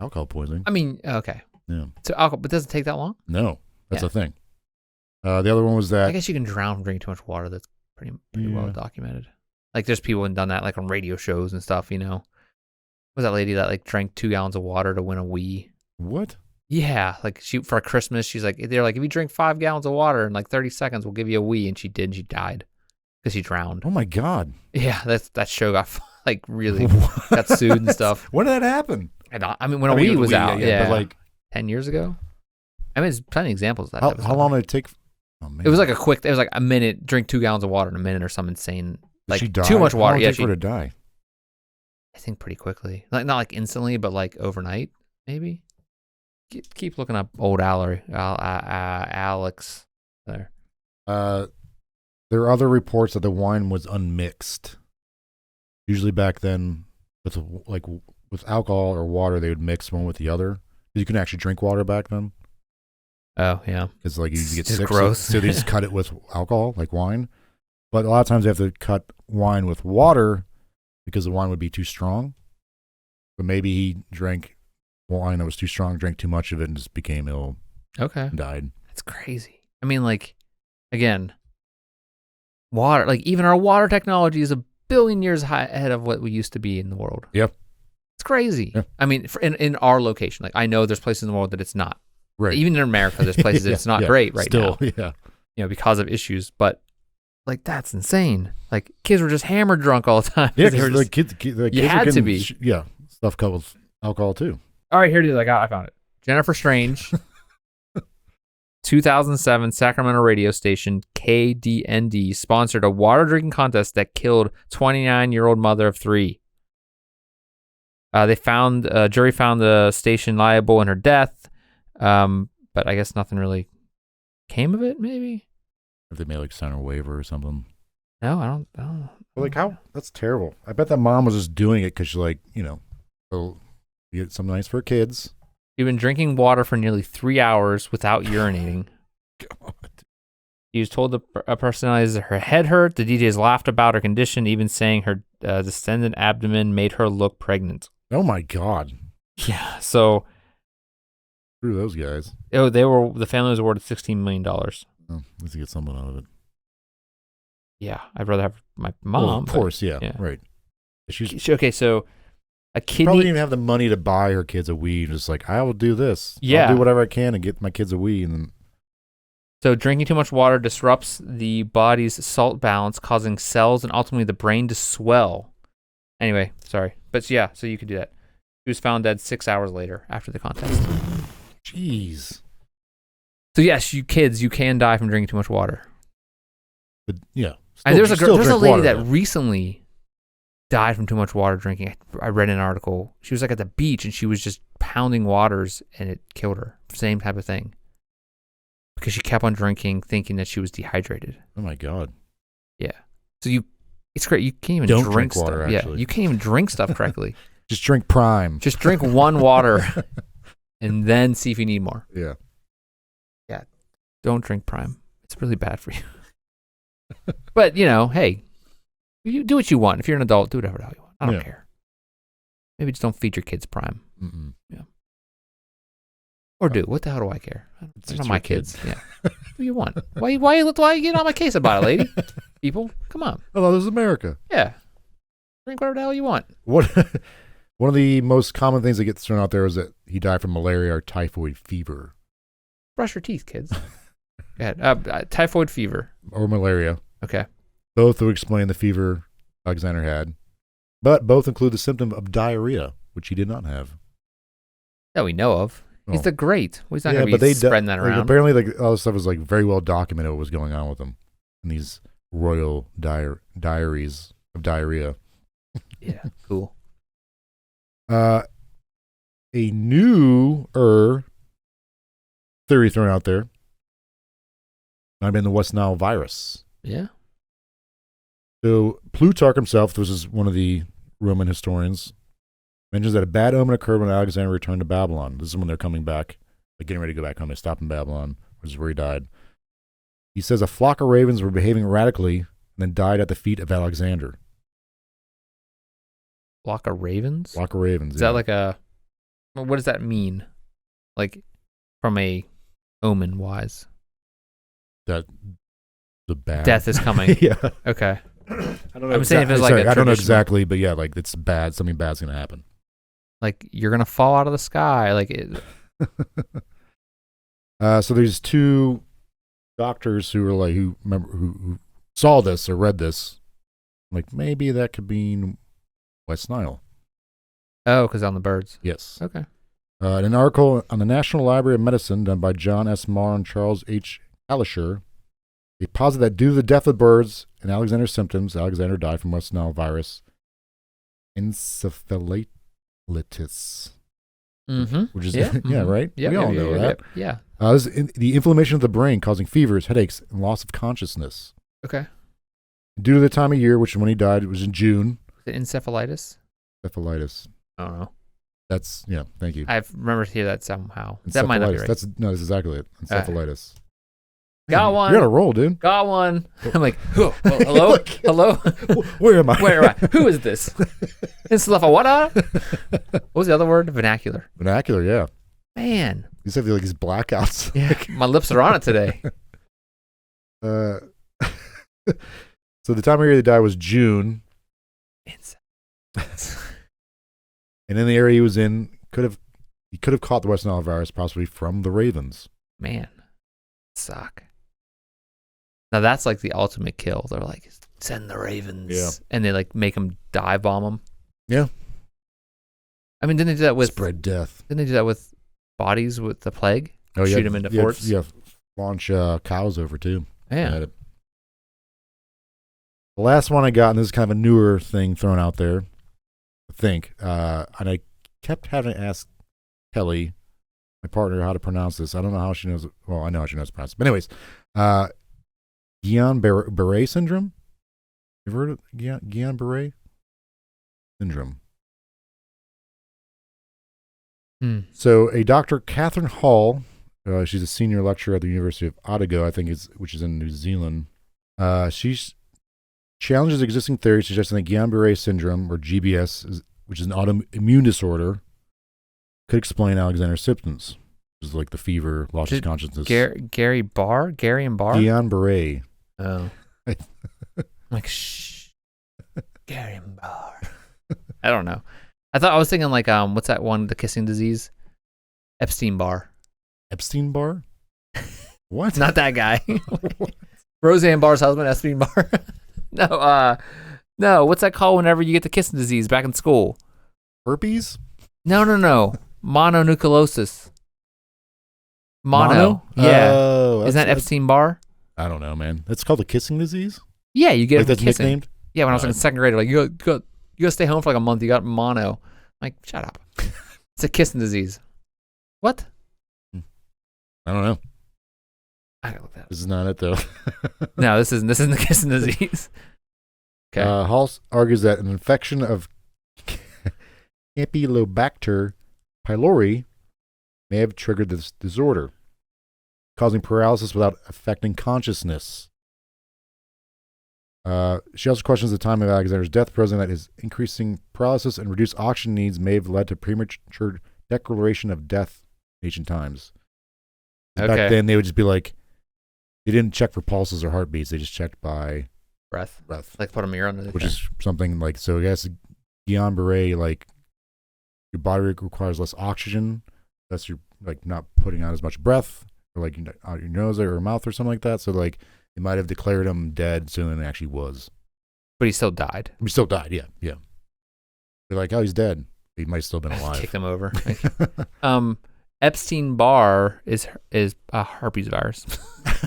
Alcohol poisoning. I mean, okay. Yeah. So alcohol, but does it take that long? No, that's the thing. The other one was that I guess you can drown from drinking too much water. That's pretty well documented. Like there's people who've done that like on radio shows and stuff. Was that lady that like drank 2 gallons of water to win a Wii? What? Yeah, like for Christmas, she's like, they're like, if you drink 5 gallons of water in like 30 seconds, we'll give you a Wii, and she did, and she died because she drowned. Oh my God! Yeah, that show got like really got sued and stuff. When did that happen? I mean, when a Wii was out, but like 10 years ago. I mean, there's plenty of examples of that. How long did it take? Oh, man. It was like it was like a minute, drink 2 gallons of water in a minute or some insane, like she died? Too much water. How long did it take her to die? I think pretty quickly, like not like instantly, but like overnight, maybe. Keep looking up old Alex there. There are other reports that the wine was unmixed. Usually back then, with alcohol or water, they would mix one with the other. You couldn't actually drink water back then. Oh yeah, because like you get sick. Gross. So they just cut it with alcohol, like wine. But a lot of times they have to cut wine with water because the wine would be too strong. But maybe he drank wine that was too strong, drank too much of it, and just became ill. Okay. And died. That's crazy. I mean, like, Again, water, like even our water technology is a billion years ahead of what we used to be in the world. Yep. It's crazy. Yep. I mean, in our location, like I know there's places in the world that it's not. Right. Even in America, there's places that it's not great right now. Yeah. You know, because of issues. But like that's insane. Like kids were just hammered drunk all the time. Yeah, because the kids you had to be. Stuff coupled alcohol too. All right, here it is. I found it. Jennifer Strange, 2007 Sacramento radio station KDND sponsored a water drinking contest that killed 29-year-old mother of 3. Jury found the station liable in her death, but I guess nothing really came of it. Maybe if they made like sign a waiver or something. No, I don't. Like how? That's terrible. I bet that mom was just doing it because she's like, so you get something nice for her kids. She'd been drinking water for nearly 3 hours without urinating. God. She was told the personalities her head hurt. The DJs laughed about her condition, even saying her distended abdomen made her look pregnant. Oh my God. Yeah. So. Screw those guys. Oh, the family was awarded $16 million. Oh, at least you get something out of it. Yeah, I'd rather have my mom. Well, of course, yeah, right. Okay, so a kidney. Probably didn't even have the money to buy her kids a Wii. Just like, I will do this. Yeah. I'll do whatever I can to get my kids a Wii. And then. So drinking too much water disrupts the body's salt balance, causing cells and ultimately the brain to swell. Anyway, sorry. But yeah, so you could do that. She was found dead 6 hours later after the contest. Jeez. So yes, you kids, you can die from drinking too much water. But yeah. There's a lady that recently died from too much water drinking. I read an article. She was like at the beach and she was just pounding waters and it killed her. Same type of thing. Because she kept on drinking, thinking that she was dehydrated. Oh my God. Yeah. So it's great. You can't even drink water. Stuff. Yeah. You can't even drink stuff correctly. Just drink Prime. Just drink one water and then see if you need more. Yeah. Yeah. Don't drink Prime. It's really bad for you. But, hey, you do what you want. If you're an adult, do whatever the hell you want. I don't care. Maybe just don't feed your kids Prime. Mm-mm. Yeah. Or do. What the hell do I care? It's not my kids. Yeah. What do you want? Why you getting on my case about it, lady? People, come on. Hello, this is America. Yeah. Drink whatever the hell you want. One of the most common things that gets thrown out there is that he died from malaria or typhoid fever. Brush your teeth, kids. Go ahead. Typhoid fever. Or malaria. Okay. Both would explain the fever Alexander had, but both include the symptom of diarrhea, which he did not have. That we know of. He's the great. Well, he's not going to be spreading that around. Apparently, all this stuff was very well documented what was going on with him in these royal diaries of diarrhea. Yeah, cool. A newer theory thrown out there might have been the West Nile virus. Yeah. So Plutarch himself, this is one of the Roman historians, mentions that a bad omen occurred when Alexander returned to Babylon. This is when they're coming back, like getting ready to go back home. They stopped in Babylon, which is where he died. He says a flock of ravens were behaving radically and then died at the feet of Alexander. Flock of ravens? Flock of ravens. Is that like what does that mean? Like from a omen wise? That the bad death is coming. Yeah. Okay. I don't know. I'm saying if it's like I don't know exactly, but yeah, like it's bad. Something bad's gonna happen. Like you're gonna fall out of the sky. Like it. So there's two doctors who were like who saw this or read this. Like maybe that could be West Nile. Oh, because on the birds. Yes. Okay. In an article on the National Library of Medicine done by John S. Marr and Charles H. Alisher, they posit that due to the death of birds and Alexander's symptoms, Alexander died from West Nile virus encephalitis. Mm-hmm. Which is, yeah, right? Yeah, we all know that. Yeah. This is the inflammation of the brain causing fevers, headaches, and loss of consciousness. Okay. Due to the time of year, which when he died, it was in June. The encephalitis? Encephalitis. I don't know. That's, thank you. I remember to hear that somehow. That might not be right. That's exactly it. Encephalitis. Got one. You're on a roll, dude. Got one. I'm like, well, hello? Hello? Where am I? Where am I? Who is this? Encephalita? What was the other word? Vernacular. Vernacular, yeah. Man. You just have like these blackouts. Yeah. My lips are on it today. So the time of year they died was June. And in the area he was in, he could have caught the West Nile virus possibly from the ravens. Man, suck. Now that's like the ultimate kill. They're like, send the ravens. Yeah. And they like make them dive bomb them. Yeah. I mean, didn't they do that with spread death? Didn't they do that with bodies with the plague? Oh, Shoot them into forts? Yeah, launch cows over too. Yeah. The last one I got, and this is kind of a newer thing thrown out there, I think, and I kept having to ask Kelly, my partner, how to pronounce this. I don't know how she knows it. Well, I know how she knows to pronounce it. But anyways, Guillain-Barré syndrome? You've heard of Guillain-Barré syndrome? So a Dr. Catherine Hall, she's a senior lecturer at the University of Otago, I think, which is in New Zealand. She's challenges existing theories suggesting that Guillain-Barré syndrome, or GBS, which is an autoimmune disorder, could explain Alexander's symptoms, which is like the fever, loss of consciousness. Gary and Barr? Guillain-Barré. Oh. Like, shh. Gary and Barr. I don't know. I was thinking like, what's that one, the kissing disease? Epstein-Barr. Epstein-Barr? What? Not that guy. Roseanne Barr's husband, Epstein-Barr. No, what's that called whenever you get the kissing disease back in school? Herpes? No. Mononucleosis. Mono? Yeah. Oh, isn't that Epstein-Barr? I don't know, man. That's called the kissing disease? Yeah, you get like it that's kissing. Nicknamed? Yeah, when I was in second grade, like, you got to stay home for like a month. You got mono. I'm like, shut up. It's a kissing disease. What? I don't know. I gotta look that up. This is not it, though. No, this isn't the kissing disease. Okay. Hall argues that an infection of Campylobacter pylori may have triggered this disorder, causing paralysis without affecting consciousness. She also questions the time of Alexander's death, posing that his increasing paralysis and reduced oxygen needs may have led to premature declaration of death in ancient times. Okay. Back then, they would just be like, they didn't check for pulses or heartbeats. They just checked by breath. Breath. Like put a mirror under the which is something like, so I guess Guillain-Barré, like, your body requires less oxygen. That's you're like not putting out as much breath, or like out your nose or mouth or something like that. So like they might have declared him dead sooner than he actually was. But he still died. He still died, yeah. They're like, oh, he's dead. He might still have been alive. Kicked him over. Epstein-Barr is a herpes virus.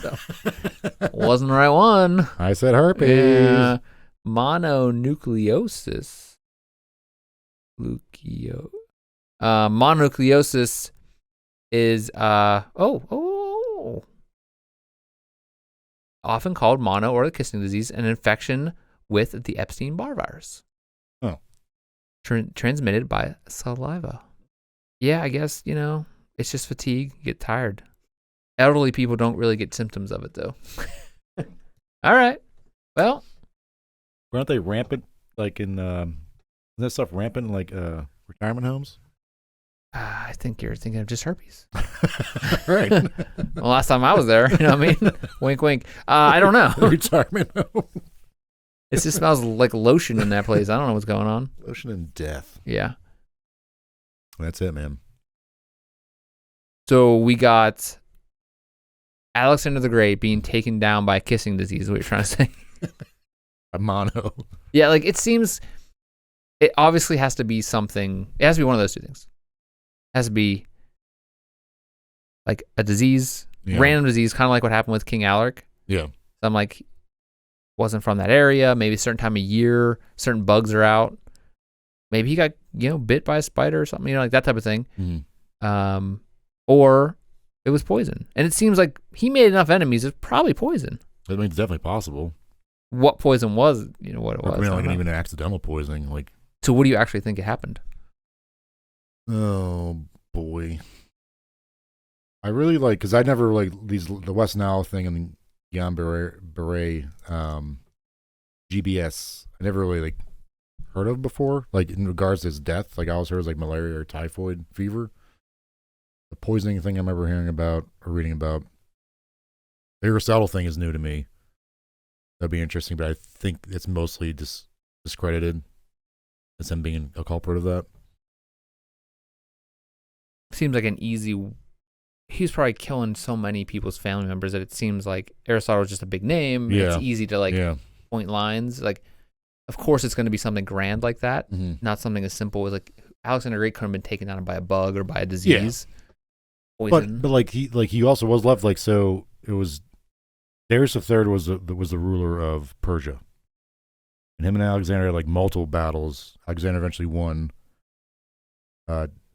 So, wasn't the right one. I said herpes. Yeah. Mononucleosis. Mononucleosis is often called mono or the kissing disease, an infection with the Epstein-Barr virus. Oh. Transmitted by saliva. Yeah, I guess, it's just fatigue. You get tired. Elderly people don't really get symptoms of it, though. All right. Well. Aren't they rampant, like in, isn't that stuff rampant in, like, retirement homes? I think you're thinking of just herpes. Right. Well, last time I was there, you know what I mean? Wink, wink. I don't know. Retirement home. It just smells like lotion in that place. I don't know what's going on. Lotion and death. Yeah. That's it, man. So we got Alexander the Great being taken down by kissing disease, is what you're trying to say. A mono. Yeah, like it seems, it obviously has to be something, it has to be one of those two things. It has to be like a disease, random disease, kind of like what happened with King Alaric. Yeah. So I'm like, wasn't from that area, maybe a certain time of year, certain bugs are out. Maybe he got, bit by a spider or something, like that type of thing. Mm-hmm. Or it was poison. And it seems like he made enough enemies, it's probably poison. I mean, it's definitely possible. What poison was, what it was. I mean, like even accidental poisoning. Like, so what do you actually think it happened? Oh, boy. I really like, because I never like the West Nile thing and the Guillain-Barré GBS. I never really like heard of before. Like in regards to his death, like I always heard it was like malaria or typhoid fever. The poisoning thing I remember hearing about or reading about. The Aristotle thing is new to me. That'd be interesting, but I think it's mostly discredited as him being a culprit of that. Seems like an easy. He's probably killing so many people's family members that it seems like Aristotle is just a big name. Yeah. It's easy to point lines. Like, of course, it's going to be something grand like that, not something as simple as like Alexander the Great could have been taken down by a bug or by a disease. Yeah. Poison. But he also was left so it was Darius III was the ruler of Persia, and him and Alexander had multiple battles. Alexander eventually won.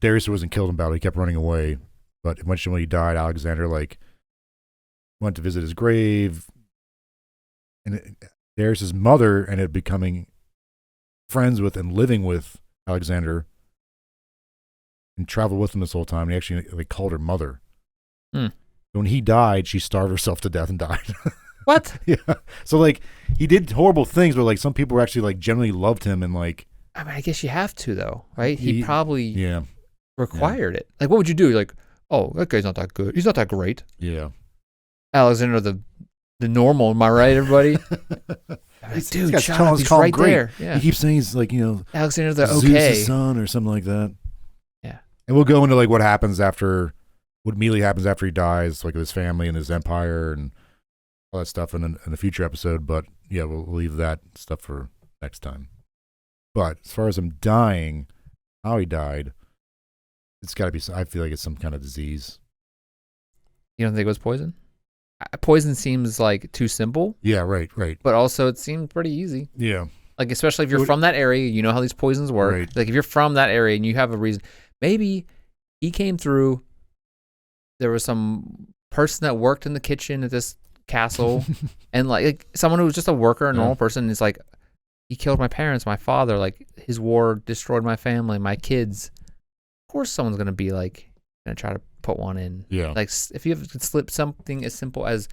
Darius wasn't killed in battle; he kept running away. But eventually, when he died, Alexander went to visit his grave, and Darius's mother ended up becoming friends with and living with Alexander, and traveled with him this whole time. And he actually called her mother. When he died, she starved herself to death and died. What? Yeah. So he did horrible things, but some people were actually generally loved him and I mean, I guess you have to though, right? He probably required it. What would you do? Oh, that guy's not that good. He's not that great. Yeah. Alexander the normal, am I right, everybody? Dude, shut up, he's right there. Yeah. He keeps saying he's Alexander the Zeus' son or something like that. Yeah. And we'll go into what immediately happens after he dies, with his family and his empire and all that stuff in a future episode. But yeah, we'll leave that stuff for next time. But as far as him dying, how he died, it's got to be. I feel like it's some kind of disease. You don't think it was poison? Poison seems too simple. Yeah, right. But also, it seemed pretty easy. Yeah. Especially if you're from that area, you know how these poisons work. Right. If you're from that area and you have a reason, maybe he came through. There was some person that worked in the kitchen at this castle, and someone who was just a worker, a normal person, is he killed my parents, my father. His war destroyed my family, my kids. Of course, someone's gonna be gonna try to put one in. Yeah. If you could slip something as simple as,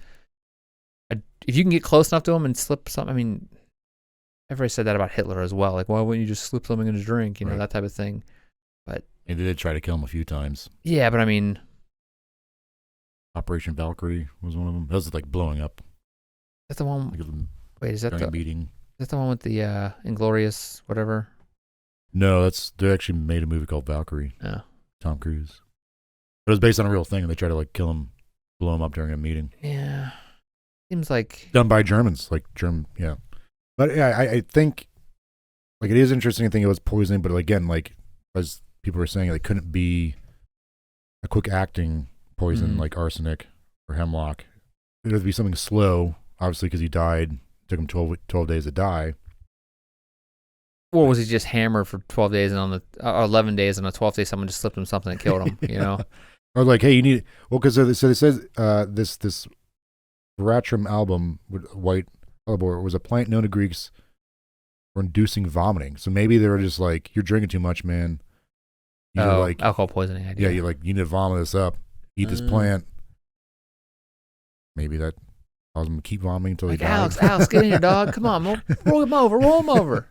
if you can get close enough to him and slip something. I mean, everybody said that about Hitler as well. Why wouldn't you just slip something in a drink? That type of thing. But they did try to kill him a few times. Yeah, but I mean, Operation Valkyrie was one of them. That was blowing up. That's the one. Wait, is that the meeting? Is that the one with the Inglorious whatever? No, they actually made a movie called Valkyrie. Oh. Tom Cruise. But it was based on a real thing, and they tried to kill him, blow him up during a meeting. Yeah, seems done by Germans, yeah. But yeah, I think it is interesting to think it was poisoning, but again, as people were saying, it couldn't be a quick acting poison like arsenic or hemlock. It would be something slow, obviously, because he died. It took him 12 days to die. Or was he just hammered for 12 days and on the 11 days, and on the 12th day someone just slipped him something and killed him? Or hey, you need because so it says this veratrum album with white hellebore was a plant known to Greeks for inducing vomiting. So maybe they were just you're drinking too much, man. Alcohol poisoning idea. Yeah, you need to vomit this up. Eat this plant. Maybe that caused him to keep vomiting until he died. Alex, get in here, dog. Come on, roll him over.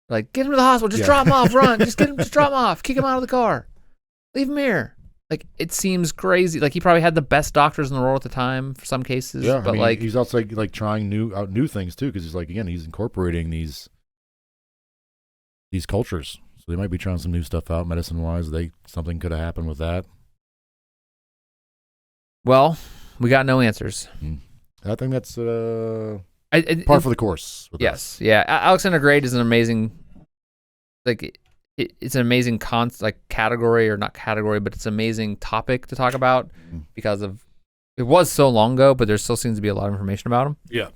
Get him to the hospital. Just drop him off. Run. Just drop him off. Kick him out of the car. Leave him here. It seems crazy. He probably had the best doctors in the world at the time for some cases. Yeah, but he's also trying new things too, because he's incorporating these cultures. So they might be trying some new stuff out medicine wise. Something could have happened with that. Well, we got no answers. I think that's par for the course. Yes, yeah. Alexander the Great is an amazing, it's an amazing category, or not category, but it's an amazing topic to talk about because it was so long ago, but there still seems to be a lot of information about him. Yeah,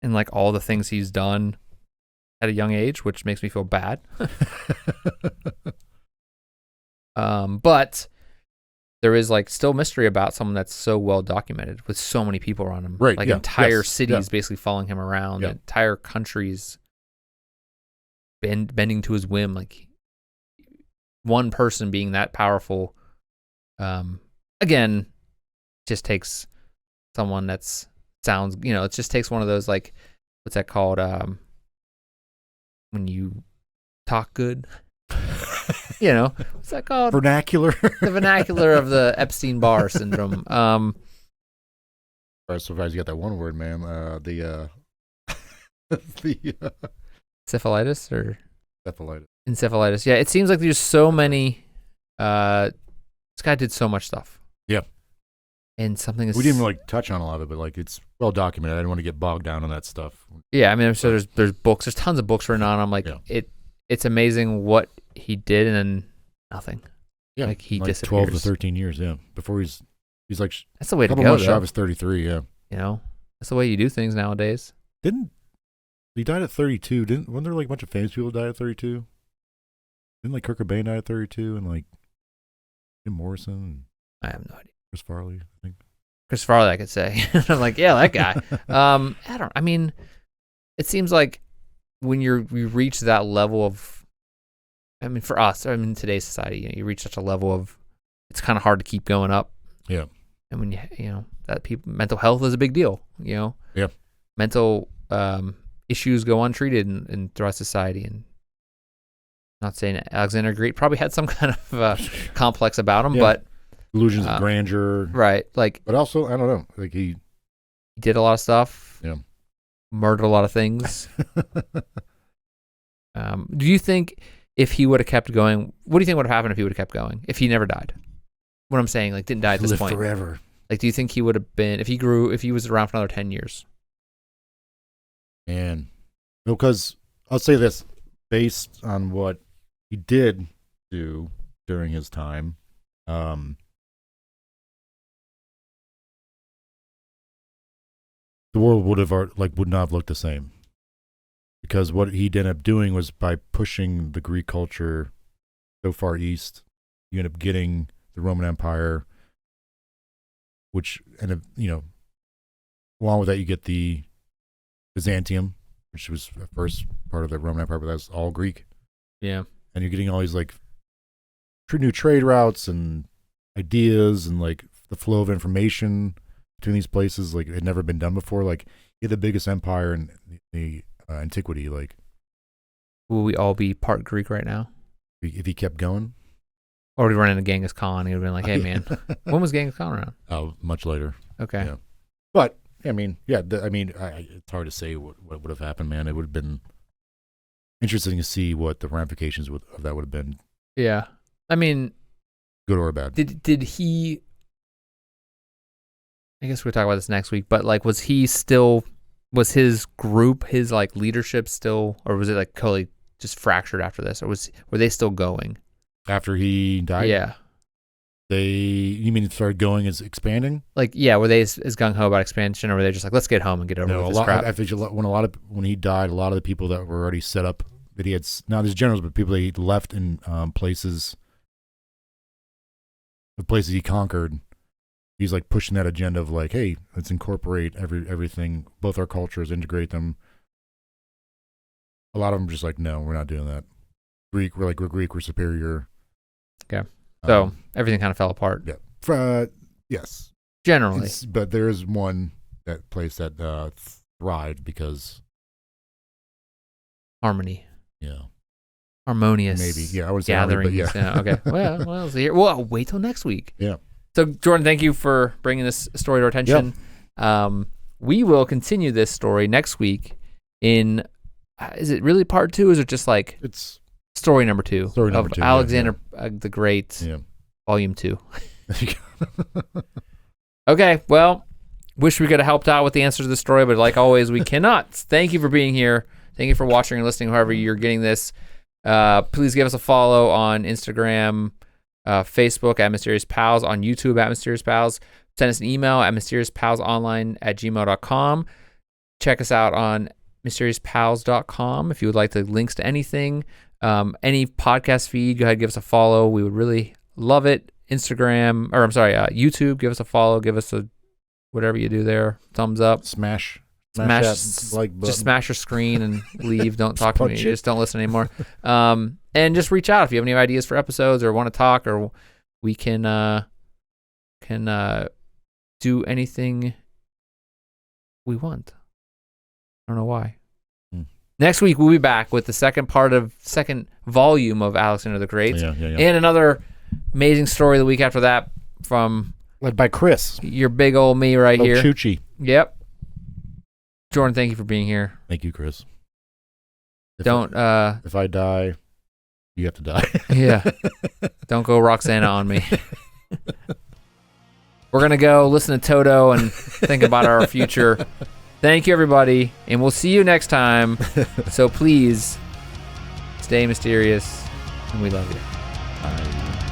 and all the things he's done at a young age, which makes me feel bad. But there is still mystery about someone that's so well documented with so many people around him. Right. Entire cities basically following him around, entire countries bending to his whim, one person being that powerful. Again, just takes someone that's sounds, it just takes one of those what's that called? When you talk good. What's that called? Vernacular. The vernacular of the Epstein-Barr syndrome. So far as you got that one word, man. The Syphilitis or encephalitis. Encephalitis. Yeah, it seems like there's so many. This guy did so much stuff. Yep. And something is. We didn't really touch on a lot of it, but like it's well documented. I didn't want to get bogged down on that stuff. Yeah, I mean, I'm sure there's books. There's tons of books written on him. Like it's amazing what he did, and then nothing. Yeah, like he like disappears. 12 to 13 years. Yeah, before he's like that's the way to go. Months shy of his 33. Yeah, you know, that's the way you do things nowadays. He died at 32? Wasn't there like a bunch of famous people who died at 32? Didn't like Kurt Cobain die at 32 and like Jim Morrison? And I have no idea. Chris Farley, I think. Chris Farley, I could say. I'm like, yeah, that guy. I mean, it seems like when you reach that level of, I mean, for us, I mean, today's society, you reach such a level of, it's kind of hard to keep going up. Yeah. And when mental health is a big deal, Yeah. Mental issues go untreated in throughout society, and not saying Alexander the Great probably had some kind of complex about him, but illusions of grandeur, right? Like, but also I don't know, like he did a lot of stuff, murdered a lot of things. Do you think if he would have kept going, what do you think would have happened if he would have kept going? If he never died? What I'm saying, like, didn't die at this point forever. Like, do you think he would have been if he was around for another 10 years? Man, because I'll say this, based on what he did do during his time, the world would not have looked the same, because what he ended up doing was by pushing the Greek culture so far east, you end up getting the Roman Empire, which along with that you get the Byzantium, which was the first part of the Roman Empire, but that's all Greek. Yeah. And you're getting all these like new trade routes and ideas and like the flow of information between these places, like it had never been done before. Like you had the biggest empire in the antiquity. Like, will we all be part Greek right now? If he kept going? Or we run into Genghis Khan, he would have been like, hey man, when was Genghis Khan around? Oh, much later. Okay. Yeah. But I mean, it's hard to say what would have happened, man. It would have been interesting to see what the ramifications of that would have been. Yeah, I mean, good or bad. Did he? I guess we'll talk about this next week. But like, was his group, his like leadership still, or was it like totally just fractured after this, or were they still going after he died? Yeah. You mean it started going as expanding? Like, yeah, were they as gung ho about expansion, or were they just like, let's get home and get over with this crap? I think when he died, a lot of the people that were already set up that he had, now there's generals, but people that he left in places he conquered, he's like pushing that agenda of like, hey, let's incorporate everything, both our cultures, integrate them. A lot of them just like, no, we're not doing that. We're Greek, we're superior. Okay. So everything kind of fell apart. Yeah. Yes. Generally. But there is one place that thrived because harmony. Yeah. Harmonious. Maybe. Yeah. I would say gatherings. Harmony, but yeah. Okay. Well, so here. Well, wait till next week. Yeah. So Jordan, thank you for bringing this story to our attention. Yep. We will continue this story next week in. Is it really part 2? Or is it just like it's story number 2 of Alexander the Great, volume 2? Okay, well, wish we could have helped out with the answers to the story, but like always, we cannot. Thank you for being here. Thank you for watching and listening, however you're getting this. Please give us a follow on Instagram, Facebook at Mysterious Pals, on YouTube at Mysterious Pals. Send us an email at mysteriousPalsonline@gmail.com. Check us out on mysteriouspals.com if you would like the links to anything. Any podcast feed, go ahead and give us a follow. We would really love it. YouTube, give us a follow. Give us a whatever you do there. Thumbs up. Smash that like button. Just smash your screen and leave. Don't talk to me. Just don't listen anymore. And just reach out if you have any ideas for episodes or want to talk, or we can do anything we want. I don't know why. Next week, we'll be back with the second volume of Alexander the Great. Yeah. And another amazing story the week after that from Led by Chris. Your big old me right here. Chuchi. Yep. Jordan, thank you for being here. Thank you, Chris. If I die, you have to die. Yeah. Don't go Roxana on me. We're going to go listen to Toto and think about our future. Thank you, everybody, and we'll see you next time. So please, stay mysterious, and we love you. Bye.